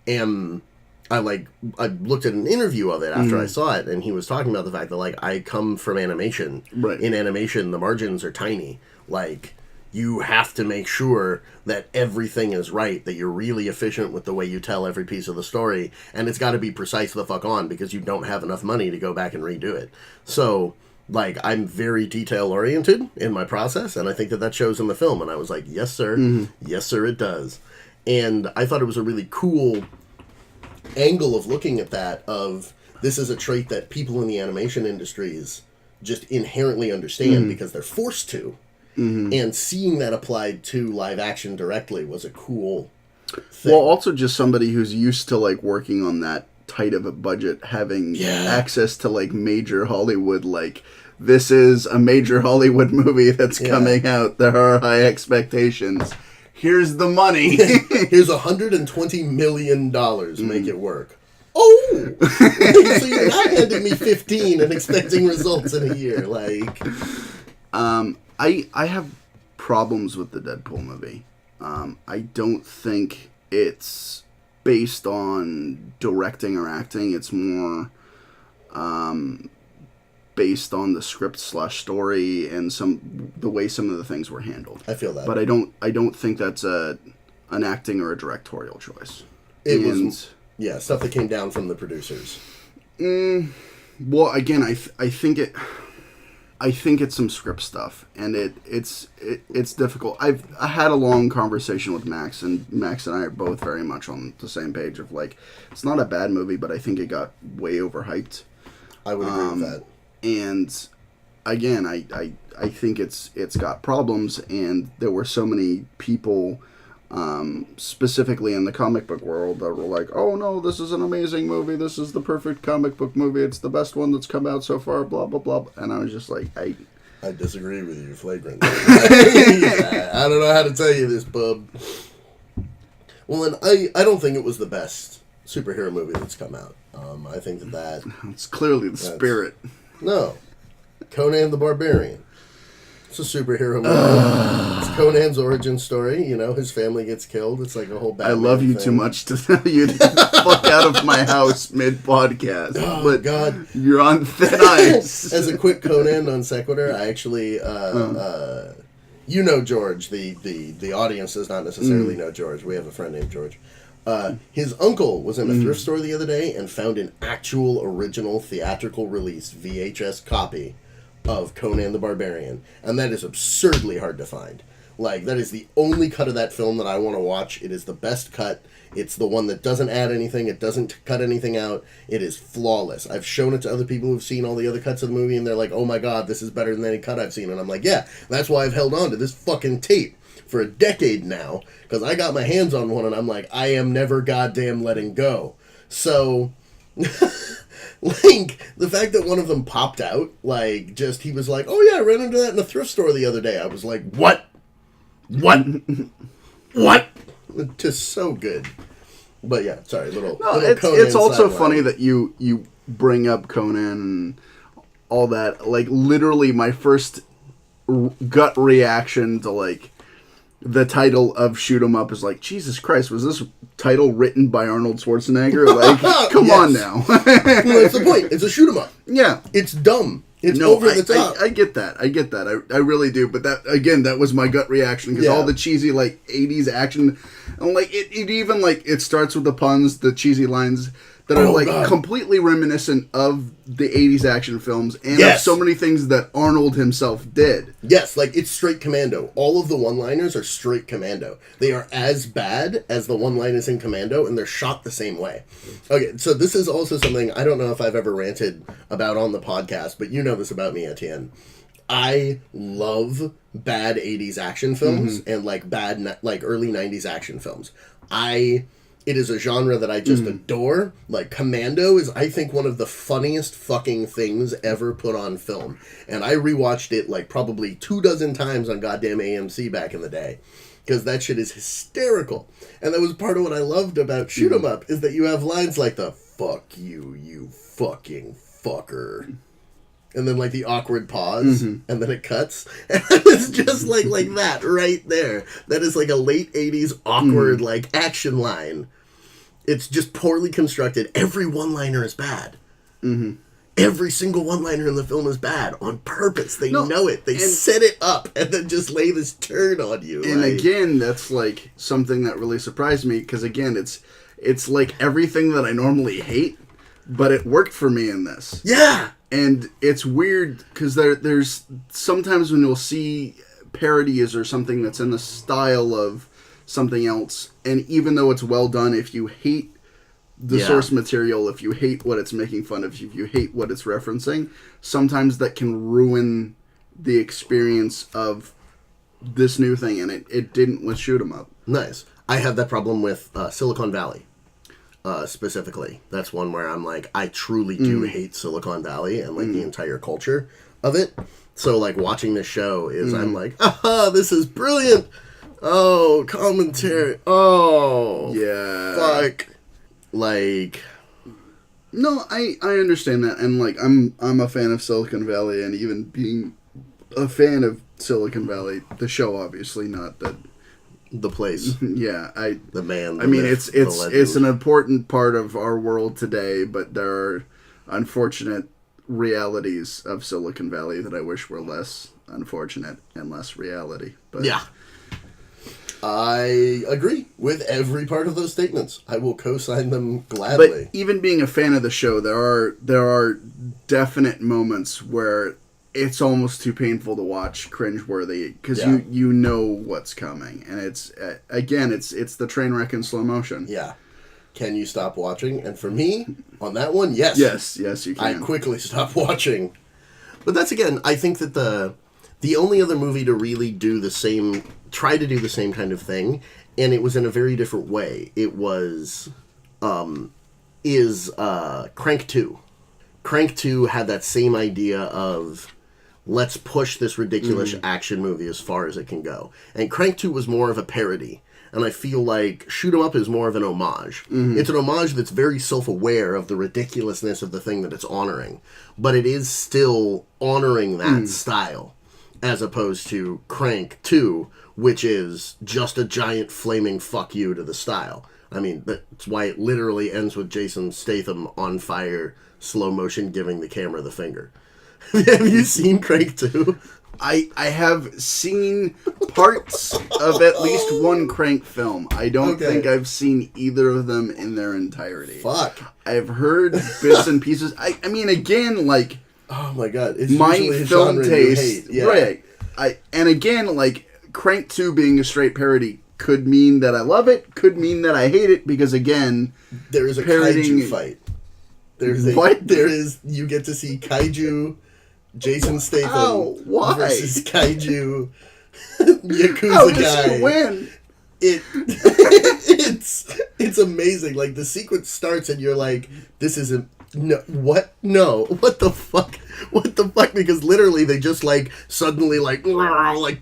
And I looked at an interview of it after I saw it, and he was talking about the fact that, like, I come from animation. Right. In animation, the margins are tiny. Like, you have to make sure that everything is right, that you're really efficient with the way you tell every piece of the story, and it's got to be precise the fuck on, because you don't have enough money to go back and redo it. So, like, I'm very detail-oriented in my process, and I think that shows in the film, and I was like, yes, sir. Yes, sir, it does. And I thought it was a really cool angle of looking at that, of this is a trait that people in the animation industries just inherently understand because they're forced to. And seeing that applied to live action directly was a cool thing. Well, also just somebody who's used to, like, working on that tight of a budget, having access to, like, major Hollywood, like, this is a major Hollywood movie that's coming out, there are high expectations, here's the money. Here's $120 million, make it work. Oh! So you're not handing me 15 and expecting results in a year, like... I have problems with the Deadpool movie. I don't think it's based on directing or acting. It's more based on the script / story and the way some of the things were handled. I feel that. But I don't think that's an acting or a directorial choice. It was stuff that came down from the producers. Well, again, I think it... I think it's some script stuff, and it's difficult. I had a long conversation with Max, and Max and I are both very much on the same page of like, it's not a bad movie, but I think it got way overhyped. I would agree with that. And again, I think it's got problems, and there were so many people, specifically in the comic book world, that were like, oh no, this is an amazing movie, this is the perfect comic book movie, it's the best one that's come out so far, blah blah blah. And I was just like, I disagree with you flagrantly. I don't know how to tell you this, bub. Well, and I don't think it was the best superhero movie that's come out. I think that it's clearly the spirit. No, Conan the Barbarian. It's a superhero movie. It's Conan's origin story. You know, his family gets killed. It's like a whole Batman I love you thing. too much to tell you to get the fuck out of my house mid-podcast. Oh, but God. You're on thin ice. As a quick Conan non sequitur, I actually, you know George. The audience does not necessarily know George. We have a friend named George. His uncle was in a thrift store the other day and found an actual original theatrical release VHS copy of Conan the Barbarian, and that is absurdly hard to find. Like, that is the only cut of that film that I want to watch. It is the best cut. It's the one that doesn't add anything. It doesn't cut anything out. It is flawless. I've shown it to other people who've seen all the other cuts of the movie, and they're like, oh my god, this is better than any cut I've seen. And I'm like, yeah, that's why I've held on to this fucking tape for a decade now, because I got my hands on one, and I'm like, I am never goddamn letting go. So... Like, the fact that one of them popped out, like, just, he was like, oh yeah, I ran into that in a thrift store the other day. I was like, what? What? What? Just so good. But yeah, sorry, little Conan it's also sideline. funny that you bring up Conan and all that. Like, literally my first gut reaction to, like, the title of Shoot 'em Up is like, Jesus Christ, was this title written by Arnold Schwarzenegger? Like, come on now. Well, that's the point. It's a shoot 'em up. Yeah. It's dumb. It's over the top. I get that. I really do. But that, again, that was my gut reaction, because all the cheesy, like, 80s action, and, like, it even, like, it starts with the puns, the cheesy lines that are, like, completely reminiscent of the 80s action films, and of so many things that Arnold himself did. Yes, like, it's straight Commando. All of the one-liners are straight Commando. They are as bad as the one-liners in Commando, and they're shot the same way. Okay, so this is also something, I don't know if I've ever ranted about on the podcast, but you know this about me, Etienne. I love bad 80s action films and, like, bad, like, early 90s action films. It is a genre that I just adore. Like, Commando is, I think, one of the funniest fucking things ever put on film. And I rewatched it, like, probably 24 times on goddamn AMC back in the day. Because that shit is hysterical. And that was part of what I loved about Shoot 'em Up, is that you have lines like the, fuck you, you fucking fucker. And then, like, the awkward pause, and then it cuts. And it's just, like that right there. That is, like, a late 80s awkward, like, action line. It's just poorly constructed. Every one-liner is bad. Every single one-liner in the film is bad on purpose. They know it. They set it up and then just lay this turn on you. And again, that's, like, something that really surprised me, because, again, it's like everything that I normally hate, but it worked for me in this. Yeah! And it's weird, because there's sometimes when you'll see parodies or something that's in the style of something else, and even though it's well done, if you hate the source material, if you hate what it's making fun of, if you hate what it's referencing, sometimes that can ruin the experience of this new thing, and it didn't with Shoot 'em Up. Nice. I have that problem with Silicon Valley. Specifically, that's one where I'm like, I truly do hate Silicon Valley and, like, the entire culture of it. So, like, watching this show is, I'm like, aha, this is brilliant. Oh, commentary. Oh, yeah, fuck. Like, no, I understand that, and, like, I'm a fan of Silicon Valley, and even being a fan of Silicon Valley, the show, obviously, not that. The place. Yeah, the man. The I mean, myth, it's an important part of our world today, but there are unfortunate realities of Silicon Valley that I wish were less unfortunate and less reality. But yeah, I agree with every part of those statements. I will co-sign them gladly. But even being a fan of the show, there are definite moments where it's almost too painful to watch, cringeworthy, because you know what's coming, and it's again it's the train wreck in slow motion. Yeah. Can you stop watching? And for me, on that one, yes. Yes, you can. I quickly stopped watching. But that's, again, I think that the only other movie to really try to do the same kind of thing, and it was in a very different way, it was, Crank 2. Crank 2 had that same idea of, let's push this ridiculous action movie as far as it can go. And Crank 2 was more of a parody. And I feel like Shoot 'em Up is more of an homage. It's an homage that's very self-aware of the ridiculousness of the thing that it's honoring. But it is still honoring that style. As opposed to Crank 2, which is just a giant flaming fuck you to the style. I mean, that's why it literally ends with Jason Statham on fire, slow motion, giving the camera the finger. Have you seen Crank 2? I have seen parts of at least one Crank film. I don't think I've seen either of them in their entirety. Fuck. I've heard bits and pieces. I mean, again, like... Oh my god. It's my usually a film genre taste. you hate. Right. And again, like, Crank 2 being a straight parody could mean that I love it, could mean that I hate it, because again... There is a parodying... kaiju fight. What? You get to see kaiju... Jason Statham why? versus kaiju Yakuza How does guy. he win? It's amazing. Like, the sequence starts and you're like, this isn't... No, what? No. What the fuck? What the fuck? Because literally they just, like, suddenly, like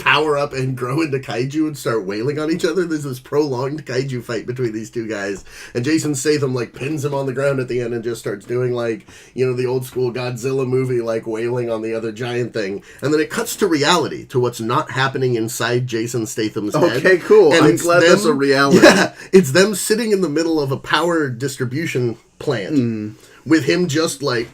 power up and grow into kaiju and start wailing on each other. There's this prolonged kaiju fight between these two guys. And Jason Statham, like, pins him on the ground at the end and just starts doing, like, you know, the old school Godzilla movie, like, wailing on the other giant thing. And then it cuts to reality, to what's not happening inside Jason Statham's head. Okay, cool. And I'm glad that's a reality. Yeah, it's them sitting in the middle of a power distribution plant with him just, like...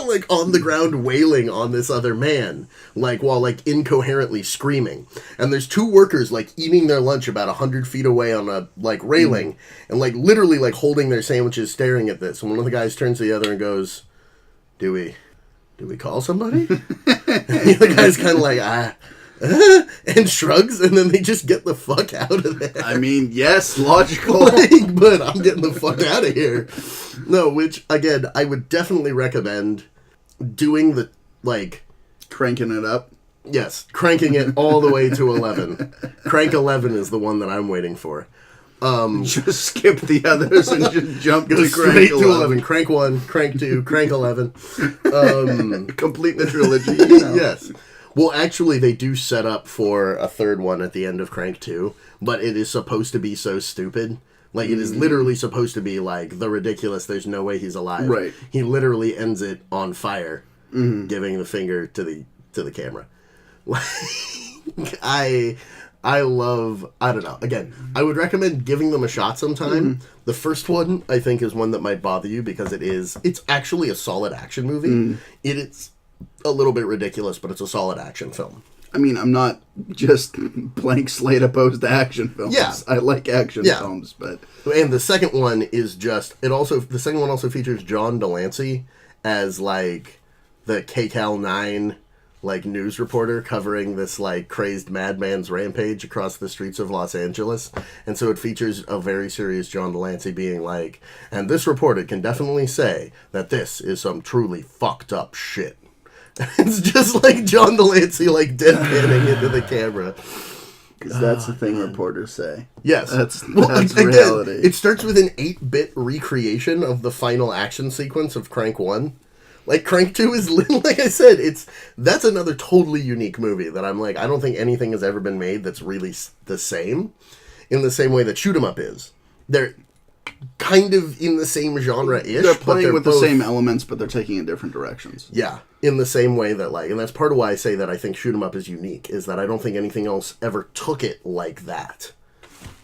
like on the ground wailing on this other man, like while like incoherently screaming. And there's two workers like eating their lunch about 100 feet away on a like railing and like literally like holding their sandwiches staring at this. And one of the guys turns to the other and goes, do we call somebody? And the other guy's kind of like, and shrugs, and then they just get the fuck out of there. I mean, yes, logical. Like, but I'm getting the fuck out of here. No, which, again, I would definitely recommend doing the, like... Cranking it up? Yes, cranking it all the way to 11. Crank 11 is the one that I'm waiting for. Just skip the others and just jump to Crank 11. Crank 1, Crank 2, Crank 11. Complete the trilogy. You know. Yes. Well, actually, they do set up for a third one at the end of Crank 2, but it is supposed to be so stupid. Like, it is literally supposed to be, like, the ridiculous, there's no way he's alive. Right. He literally ends it on fire, giving the finger to the camera. I love, I don't know, again, I would recommend giving them a shot sometime. The first one, I think, is one that might bother you because it's actually a solid action movie. It is a little bit ridiculous, but it's a solid action film. I mean, I'm not just blank slate opposed to action films. Yeah. I like action films, but... And the second one is just... The second one also features John Delancey as, like, the KCAL 9, like, news reporter covering this, like, crazed madman's rampage across the streets of Los Angeles. And so it features a very serious John Delancey being like, and this reporter can definitely say that this is some truly fucked up shit. It's just like John Delancey, like, deadpanning into the camera. Because that's the thing reporters say. Yes. That's again, reality. It starts with an 8-bit recreation of the final action sequence of Crank 1. Like, Crank 2 is, like I said, that's another totally unique movie that I'm like, I don't think anything has ever been made that's really the same, in the same way that Shoot 'em Up is. They're kind of in the same genre-ish. They're playing with both, the same elements, but they're taking in different directions. Yeah, in the same way that, like, and that's part of why I say that I think Shoot 'em Up is unique, is that I don't think anything else ever took it like that.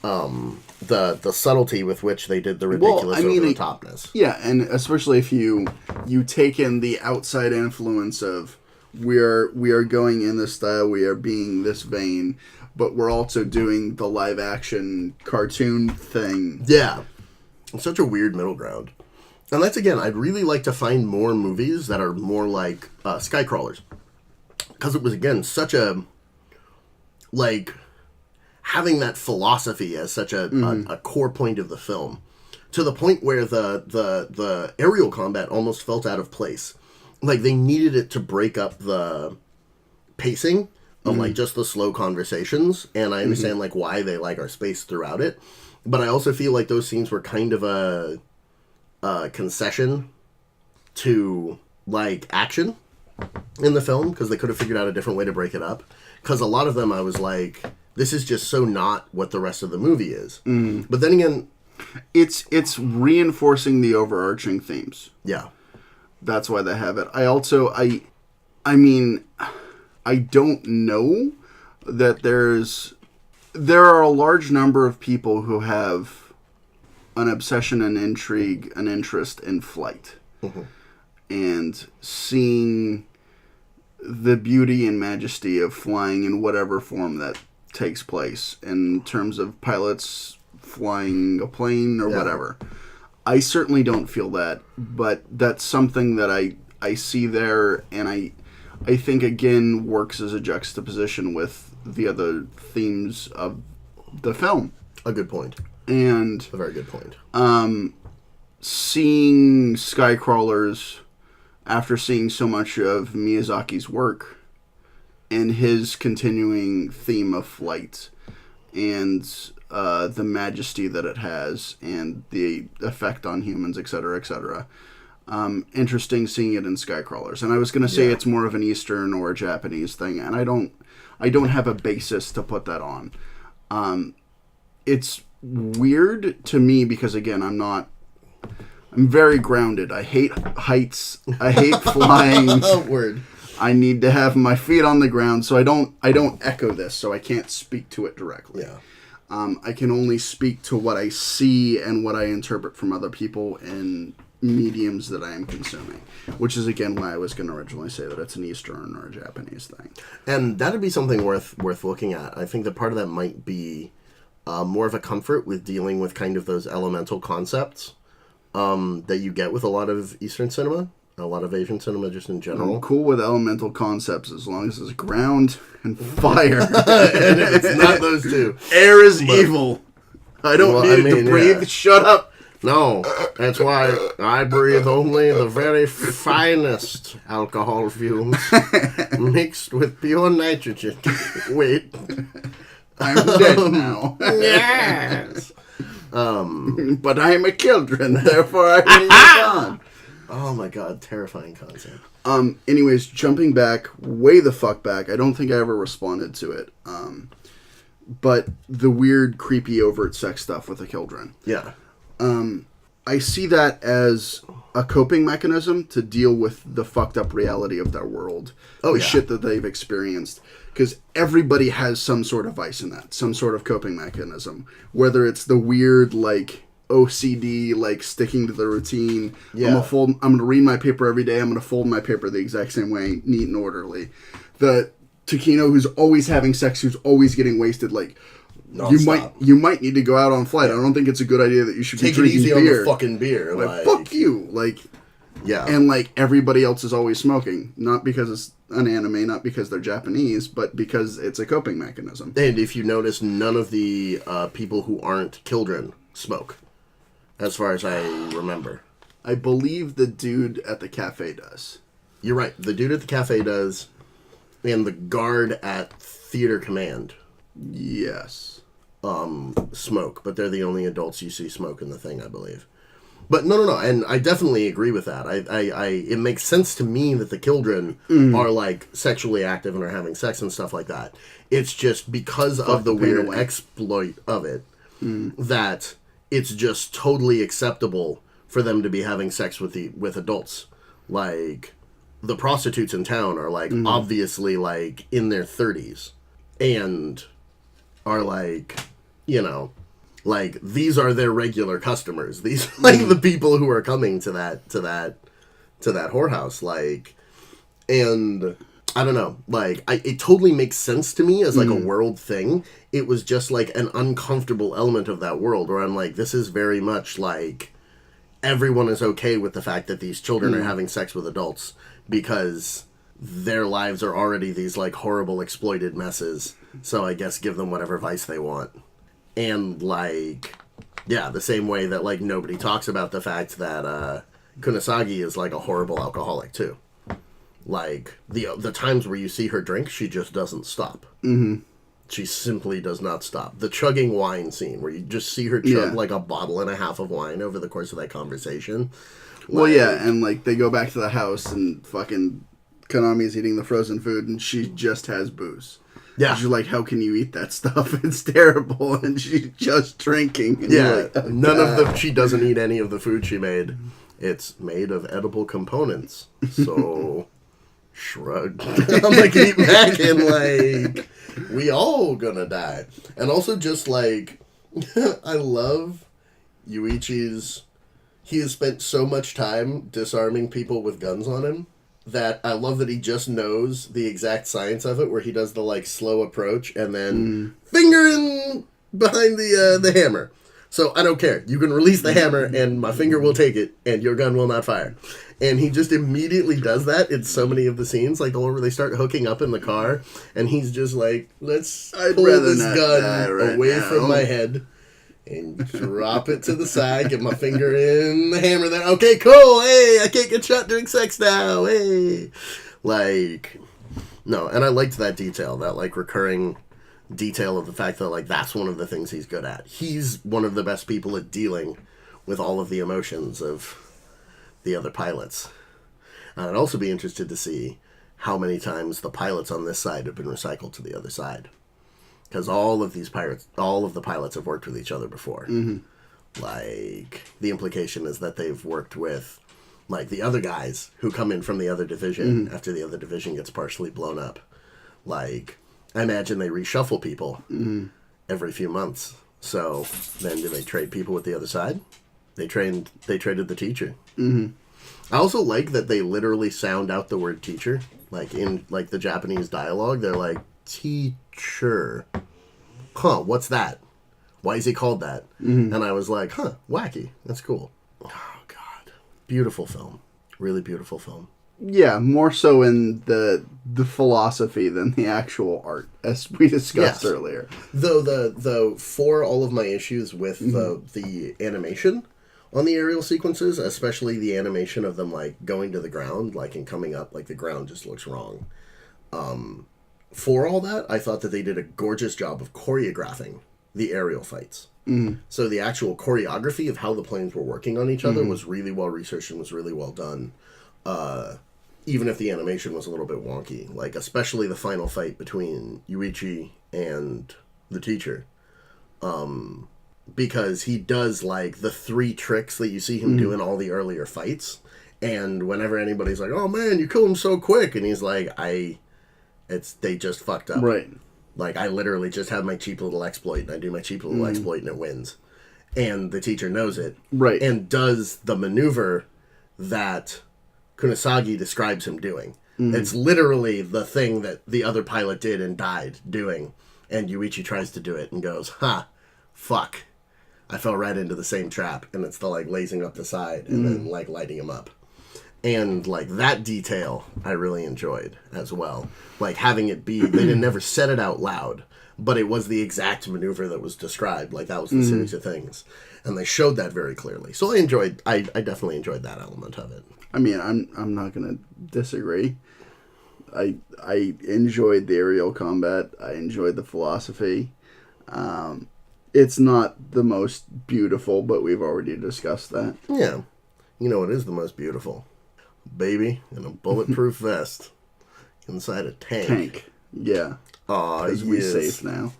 The subtlety with which they did the ridiculous over-the-topness. Yeah, and especially if you take in the outside influence of we are going in this style, we are being this vain, but we're also doing the live-action cartoon thing. Yeah. It's such a weird middle ground. And that's, again, I'd really like to find more movies that are more like Skycrawlers. Because it was, again, such a, like, having that philosophy as such a core point of the film. To the point where the aerial combat almost felt out of place. Like, they needed it to break up the pacing of, like, just the slow conversations. And I understand, like, why they, like, are spaced throughout it. But I also feel like those scenes were kind of a concession to, like, action in the film. Because they could have figured out a different way to break it up. Because a lot of them, I was like, this is just so not what the rest of the movie is. But then again... It's reinforcing the overarching themes. Yeah. That's why they have it. I mean, I don't know that there are a large number of people who have an obsession, an intrigue, an interest in flight. And seeing the beauty and majesty of flying in whatever form that takes place in terms of pilots flying a plane or whatever. I certainly don't feel that, but that's something that I see there, and I think, again, works as a juxtaposition with the other themes of the film. A good point. And a very good point. Seeing Skycrawlers, after seeing so much of Miyazaki's work and his continuing theme of flight and the majesty that it has and the effect on humans, etc., etc. Interesting seeing it in Skycrawlers. And I was going to say it's more of an Eastern or a Japanese thing, and I don't have a basis to put that on. It's weird to me because, again, I'm very grounded. I hate heights. I hate flying. Word. I need to have my feet on the ground, so I don't echo this, so I can't speak to it directly. Yeah. I can only speak to what I see and what I interpret from other people in mediums that I am consuming, which is, again, why I was going to originally say that it's an Eastern or a Japanese thing. And that'd be something worth looking at. I think that part of that might be more of a comfort with dealing with kind of those elemental concepts that you get with a lot of Eastern cinema, a lot of Asian cinema just in general. I'm cool with elemental concepts as long as it's ground and fire. And it's not those two. Air is evil. I don't need to breathe. Yeah. Shut up. No, that's why I breathe only the very finest alcohol fumes mixed with pure nitrogen. Wait. I'm dead now. Yes. But I am a children, therefore I will live on. Oh my god, terrifying concept. Anyways, jumping back, way the fuck back, I don't think I ever responded to it. But the weird, creepy, overt sex stuff with the children. Yeah. I see that as a coping mechanism to deal with the fucked up reality of their world. The shit that they've experienced. Because everybody has some sort of vice in that, some sort of coping mechanism. Whether it's the weird, like, OCD, like, sticking to the routine. Yeah. I'm gonna read my paper every day. I'm gonna fold my paper the exact same way, neat and orderly. The Taquino who's always having sex, who's always getting wasted, like... You might need to go out on flight. I don't think it's a good idea that you should be drinking beer. Take it easy on the fucking beer. Like, fuck you. Like, yeah. And, like, everybody else is always smoking. Not because it's an anime, not because they're Japanese, but because it's a coping mechanism. And if you notice, none of the people who aren't children smoke, as far as I remember. I believe the dude at the cafe does. You're right. The dude at the cafe does, and the guard at Theater Command. Yes. Smoke, but they're the only adults you see smoke in the thing, I believe. But no, and I definitely agree with that. It makes sense to me that the children are, like, sexually active and are having sex and stuff like that. It's just because of the weird exploit of it that it's just totally acceptable for them to be having sex with adults. Like, the prostitutes in town are, like, obviously, like, in their 30s and are, like, you know, like, these are their regular customers. These are, like, the people who are coming to that whorehouse. Like, and I don't know, like, it totally makes sense to me as, like, a world thing. It was just, like, an uncomfortable element of that world where I'm like, this is very much, like, everyone is okay with the fact that these children are having sex with adults because their lives are already these, like, horrible exploited messes. So I guess give them whatever vice they want. And, like, yeah, the same way that, like, nobody talks about the fact that Kunisagi is, like, a horrible alcoholic, too. Like, the times where you see her drink, she just doesn't stop. Mm-hmm. She simply does not stop. The chugging wine scene, where you just see her chug, like, a bottle and a half of wine over the course of that conversation. Well, yeah, and, like, they go back to the house, and fucking Konami's eating the frozen food, and she just has booze. Yeah. She's like, how can you eat that stuff? It's terrible. And she's just drinking. And like, oh, she doesn't eat any of the food she made. It's made of edible components. So, shrug. I'm like, eat back and, like, we all gonna die. And also just, like, I love Yuichi's, he has spent so much time disarming people with guns on him that I love that he just knows the exact science of it, where he does the, like, slow approach and then finger in behind the hammer. So I don't care. You can release the hammer and my finger will take it and your gun will not fire. And he just immediately does that in so many of the scenes, like the one where they start hooking up in the car and he's just like, let's pull this gun away from my head and drop it to the side, get my finger in the hammer there. Okay, cool. Hey, I can't get shot during sex now. Hey. Like, no. And I liked that detail, that, like, recurring detail of the fact that, like, that's one of the things he's good at. He's one of the best people at dealing with all of the emotions of the other pilots. And I'd also be interested to see how many times the pilots on this side have been recycled to the other side. Because all of the pilots have worked with each other before. Mm-hmm. Like, the implication is that they've worked with, like, the other guys who come in from the other division after the other division gets partially blown up. Like, I imagine they reshuffle people every few months. So, then do they trade people with the other side? They traded the teacher. Mm-hmm. I also like that they literally sound out the word teacher. Like, in, like, the Japanese dialogue, they're like, teacher. Huh, what's that? Why is he called that? Mm-hmm. And I was like, huh, wacky. That's cool. Oh, God. Beautiful film. Really beautiful film. Yeah, more so in the philosophy than the actual art, as we discussed earlier. Though for all of my issues with the animation on the aerial sequences, especially the animation of them, like, going to the ground, like, and coming up, like, the ground just looks wrong. For all that, I thought that they did a gorgeous job of choreographing the aerial fights. Mm. So the actual choreography of how the planes were working on each other was really well researched and was really well done. Even if the animation was a little bit wonky. Like, especially the final fight between Yuichi and the teacher. Because he does, like, the 3 tricks that you see him do in all the earlier fights. And whenever anybody's like, oh man, you kill him so quick. And he's like, they just fucked up. Right. Like, I literally just have my cheap little exploit, and I do my cheap little exploit, and it wins. And the teacher knows it. Right. And does the maneuver that Kunisagi describes him doing. Mm. It's literally the thing that the other pilot did and died doing. And Yuichi tries to do it and goes, fuck. I fell right into the same trap. And it's the, like, lazing up the side and then, like, lighting him up. And, like, that detail I really enjoyed as well. Like, having it be, they never said it out loud, but it was the exact maneuver that was described. Like, that was the series of things. And they showed that very clearly. So I definitely enjoyed that element of it. I mean, I'm not going to disagree. I enjoyed the aerial combat. I enjoyed the philosophy. It's not the most beautiful, but we've already discussed that. Yeah. You know what is the most beautiful? Baby in a bulletproof vest inside a tank. Yeah. Aw, because we're safe now.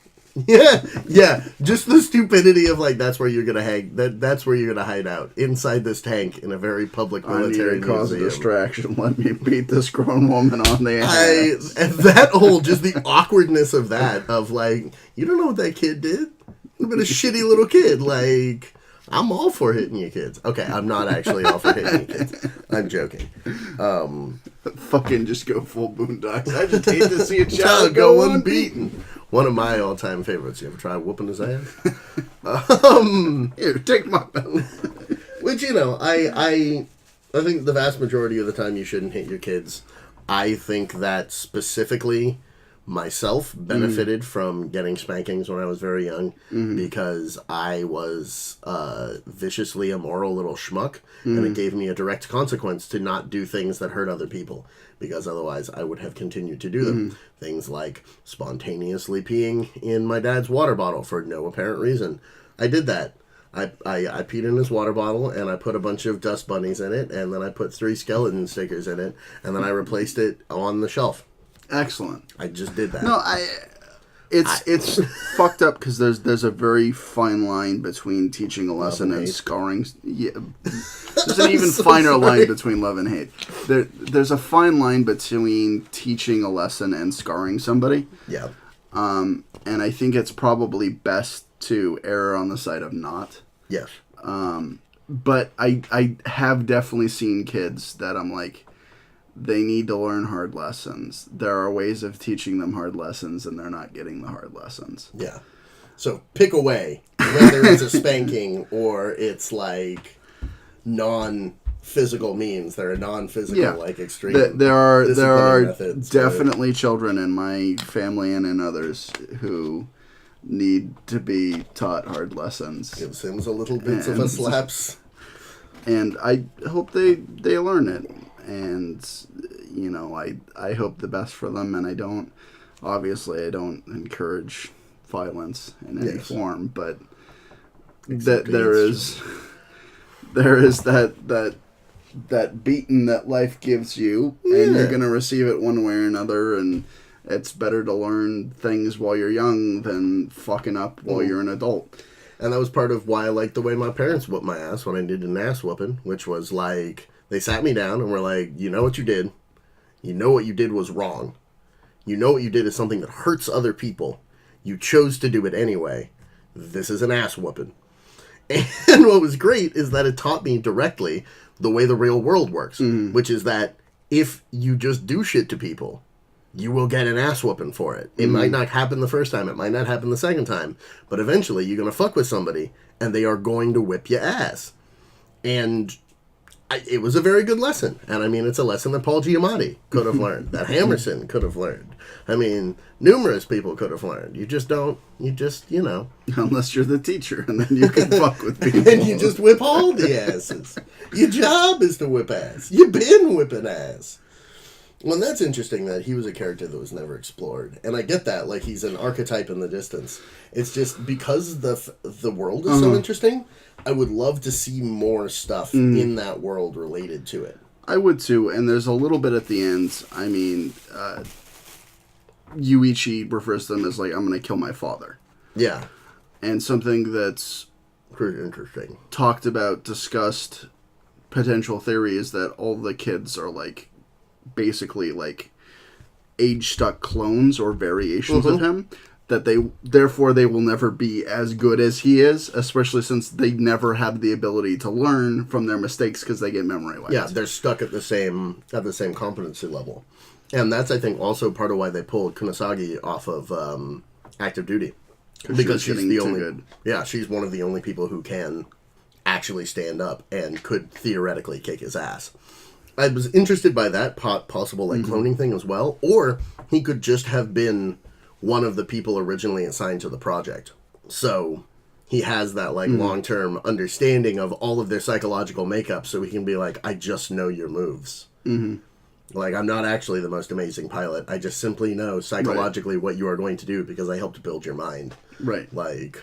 Yeah. Just the stupidity of, like, that's where you're gonna hang. That's where you're gonna hide out, inside this tank in a very public military museum. Cause a distraction. Let me beat this grown woman on the ass. And that whole, just the awkwardness of that, of, like, you don't know what that kid did. You've been a shitty little kid, like. I'm all for hitting you kids. Okay, I'm not actually all for hitting you kids. I'm joking. Fucking just go full Boondocks. I just hate to see a child go unbeaten. One of my all-time favorites. You ever try whooping his ass? Here, take my belt. Which, you know, I think the vast majority of the time you shouldn't hit your kids. I think that specifically myself benefited from getting spankings when I was very young because I was a viciously immoral little schmuck, and it gave me a direct consequence to not do things that hurt other people, because otherwise I would have continued to do them. Things like spontaneously peeing in my dad's water bottle for no apparent reason. I did that. I peed in his water bottle, and I put a bunch of dust bunnies in it, and then I put 3 skeleton stickers in it, and then I replaced it on the shelf. Excellent. I just did that. No, it's fucked up because there's a very fine line between teaching a lesson and scarring. Yeah, there's an even finer line between love and hate. There's a fine line between teaching a lesson and scarring somebody. Yeah. And I think it's probably best to err on the side of not. Yes. But I have definitely seen kids that I'm like, they need to learn hard lessons. There are ways of teaching them hard lessons, and they're not getting the hard lessons. Yeah. So pick away, whether it's a spanking or it's like non-physical means. There are non-physical, like extreme. There are methods, definitely children in my family and in others who need to be taught hard lessons. Gives him a little bits of a slaps. And I hope they learn it. And, you know, I hope the best for them, and I don't encourage violence in any form, but that there is that beating that life gives you, and you're going to receive it one way or another, and it's better to learn things while you're young than fucking up while you're an adult. And that was part of why I liked the way my parents whooped my ass when I did an ass whooping, which was like, they sat me down and were like, you know what you did. You know what you did was wrong. You know what you did is something that hurts other people. You chose to do it anyway. This is an ass whooping. And what was great is that it taught me directly the way the real world works, which is that if you just do shit to people, you will get an ass whooping for it. It might not happen the first time. It might not happen the second time. But eventually you're going to fuck with somebody, and they are going to whip your ass. And it was a very good lesson. And I mean, it's a lesson that Paul Giamatti could have learned, that Hammerson could have learned. I mean, numerous people could have learned. You just, you know. Unless you're the teacher, and then you can fuck with people. And you just whip all the asses. Your job is to whip ass. You've been whipping ass. Well, that's interesting that he was a character that was never explored. And I get that, like, he's an archetype in the distance. It's just because the world is so interesting, I would love to see more stuff in that world related to it. I would too, and there's a little bit at the end. I mean, Yuichi refers to them as like, I'm going to kill my father. Yeah. And something that's pretty interesting. Talked about, discussed, potential theory is that all the kids are like, basically like age-stuck clones or variations of him. That they will never be as good as he is, especially since they never have the ability to learn from their mistakes because they get memory wiped. Yeah, they're stuck at the same competency level, and that's I think also part of why they pulled Kunisagi off of active duty because she's the only good. Yeah, she's one of the only people who can actually stand up and could theoretically kick his ass. I was interested by that possible like cloning thing as well, or he could just have been one of the people originally assigned to the project. So he has that like long-term understanding of all of their psychological makeup, so he can be like, I just know your moves. Like, I'm not actually the most amazing pilot. I just simply know psychologically what you are going to do because I helped build your mind. Right. Like,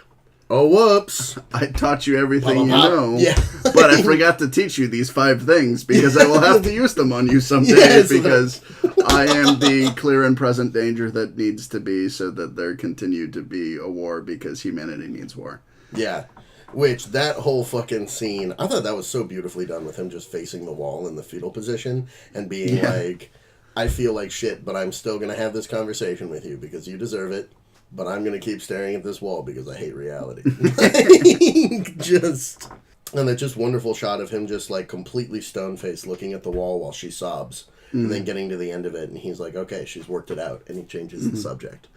oh, whoops. I taught you everything you know, yeah. But I forgot to teach you these 5 things because I will have to use them on you someday because I am the clear and present danger that needs to be so that there continue to be a war because humanity needs war. Yeah. Which, that whole fucking scene, I thought that was so beautifully done with him just facing the wall in the fetal position and being like, I feel like shit, but I'm still going to have this conversation with you because you deserve it. But I'm going to keep staring at this wall because I hate reality. And that just wonderful shot of him just like completely stone-faced looking at the wall while she sobs. And then getting to the end of it and he's like, okay, she's worked it out. And he changes the subject.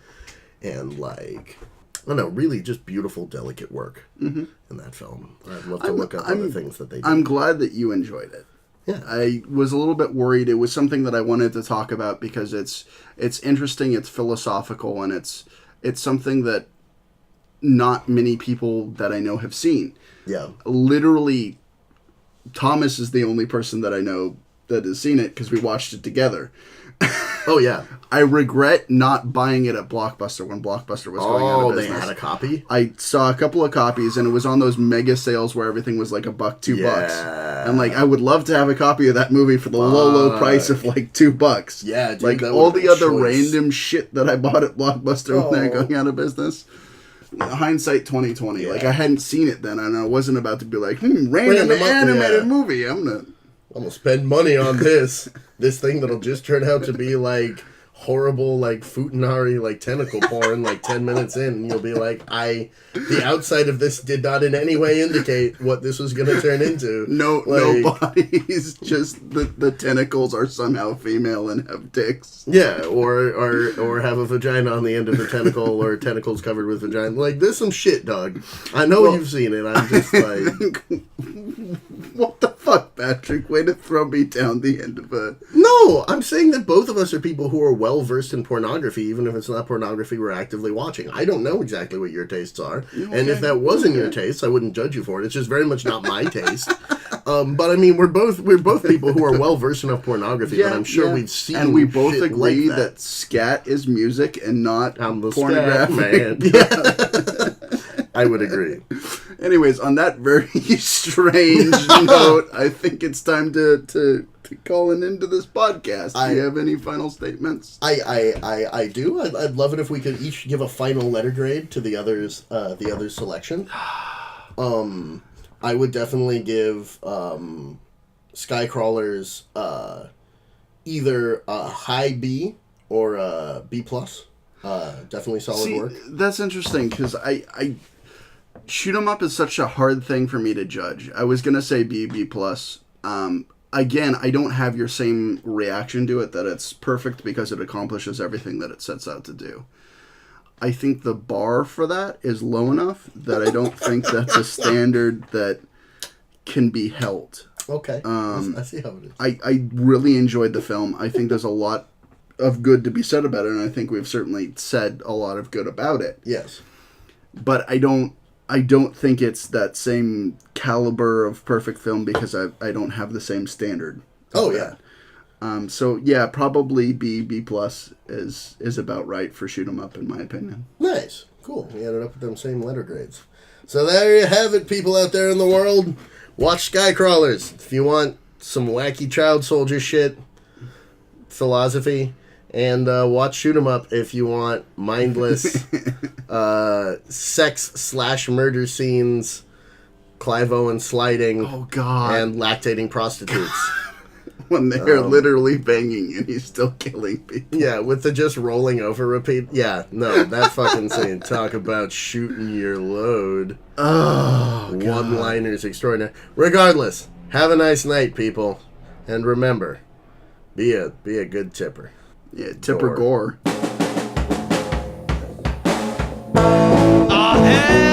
And like, I don't know, really just beautiful, delicate work in that film. I'd love to look up other things that they did. I'm glad that you enjoyed it. Yeah. I was a little bit worried. It was something that I wanted to talk about because it's interesting, it's philosophical, and it's something that not many people that I know have seen. Yeah. Literally, Thomas is the only person that I know that has seen it because we watched it together. Oh, yeah. I regret not buying it at Blockbuster when Blockbuster was going out of business. They had a copy? I saw a couple of copies, and it was on those mega sales where everything was like $1, $2. And, like, I would love to have a copy of that movie for the low price of, like, $2. Yeah, dude, like, all the other random shit that I bought at Blockbuster when they were going out of business. Hindsight 2020. Yeah. Like, I hadn't seen it then, and I wasn't about to be like, random animated movie. I'm gonna spend money on this thing that'll just turn out to be like horrible, like futanari, like tentacle porn, like 10 minutes in, and you'll be like, the outside of this did not in any way indicate what this was gonna turn into. No bodies, just the tentacles are somehow female and have dicks. Yeah, or have a vagina on the end of the tentacle, or tentacles covered with vagina. Like, there's some shit, dog. I know you've seen it. I'm just like, what the fuck, Patrick? Way to throw me down the end of a... No, I'm saying that both of us are people who are well-versed in pornography, even if it's not pornography we're actively watching. I don't know exactly what your tastes are, and if that wasn't your taste, I wouldn't judge you for it. It's just very much not my taste. But I mean, we're both people who are well-versed enough pornography, but I'm sure we've seen and we both shit agree like that scat is music and not Scat pornographic. man. Yeah. I would agree. Anyways, on that very strange note, I think it's time to call an end to this podcast. Do you have any final statements? I do. I'd love it if we could each give a final letter grade to the other's selection. I would definitely give Skycrawlers either a high B or a B+. Definitely solid work. That's interesting because I shoot 'em up is such a hard thing for me to judge. I was gonna say B+. Again, I don't have your same reaction to it, that it's perfect because it accomplishes everything that it sets out to do. I think the bar for that is low enough that I don't think that's a standard that can be held. Okay. I see how it is. I really enjoyed the film. I think there's a lot of good to be said about it, and I think we've certainly said a lot of good about it. Yes. But I don't think it's that same caliber of perfect film because I don't have the same standard. Oh, yeah. So, yeah, probably B+ is about right for Shoot 'em Up, in my opinion. Nice. Cool. We ended up with them same letter grades. So there you have it, people out there in the world. Watch Skycrawlers if you want some wacky child soldier shit, philosophy, and watch Shoot 'em Up if you want mindless sex/murder scenes, Clive Owen sliding, and lactating prostitutes. When they're literally banging and he's still killing people. Yeah, with the just rolling over repeat. Yeah, no, that fucking scene. Talk about shooting your load. Oh, God. One-liners extraordinary. Regardless, have a nice night, people. And remember, be a good tipper. Yeah, tipper gore. Oh, hell!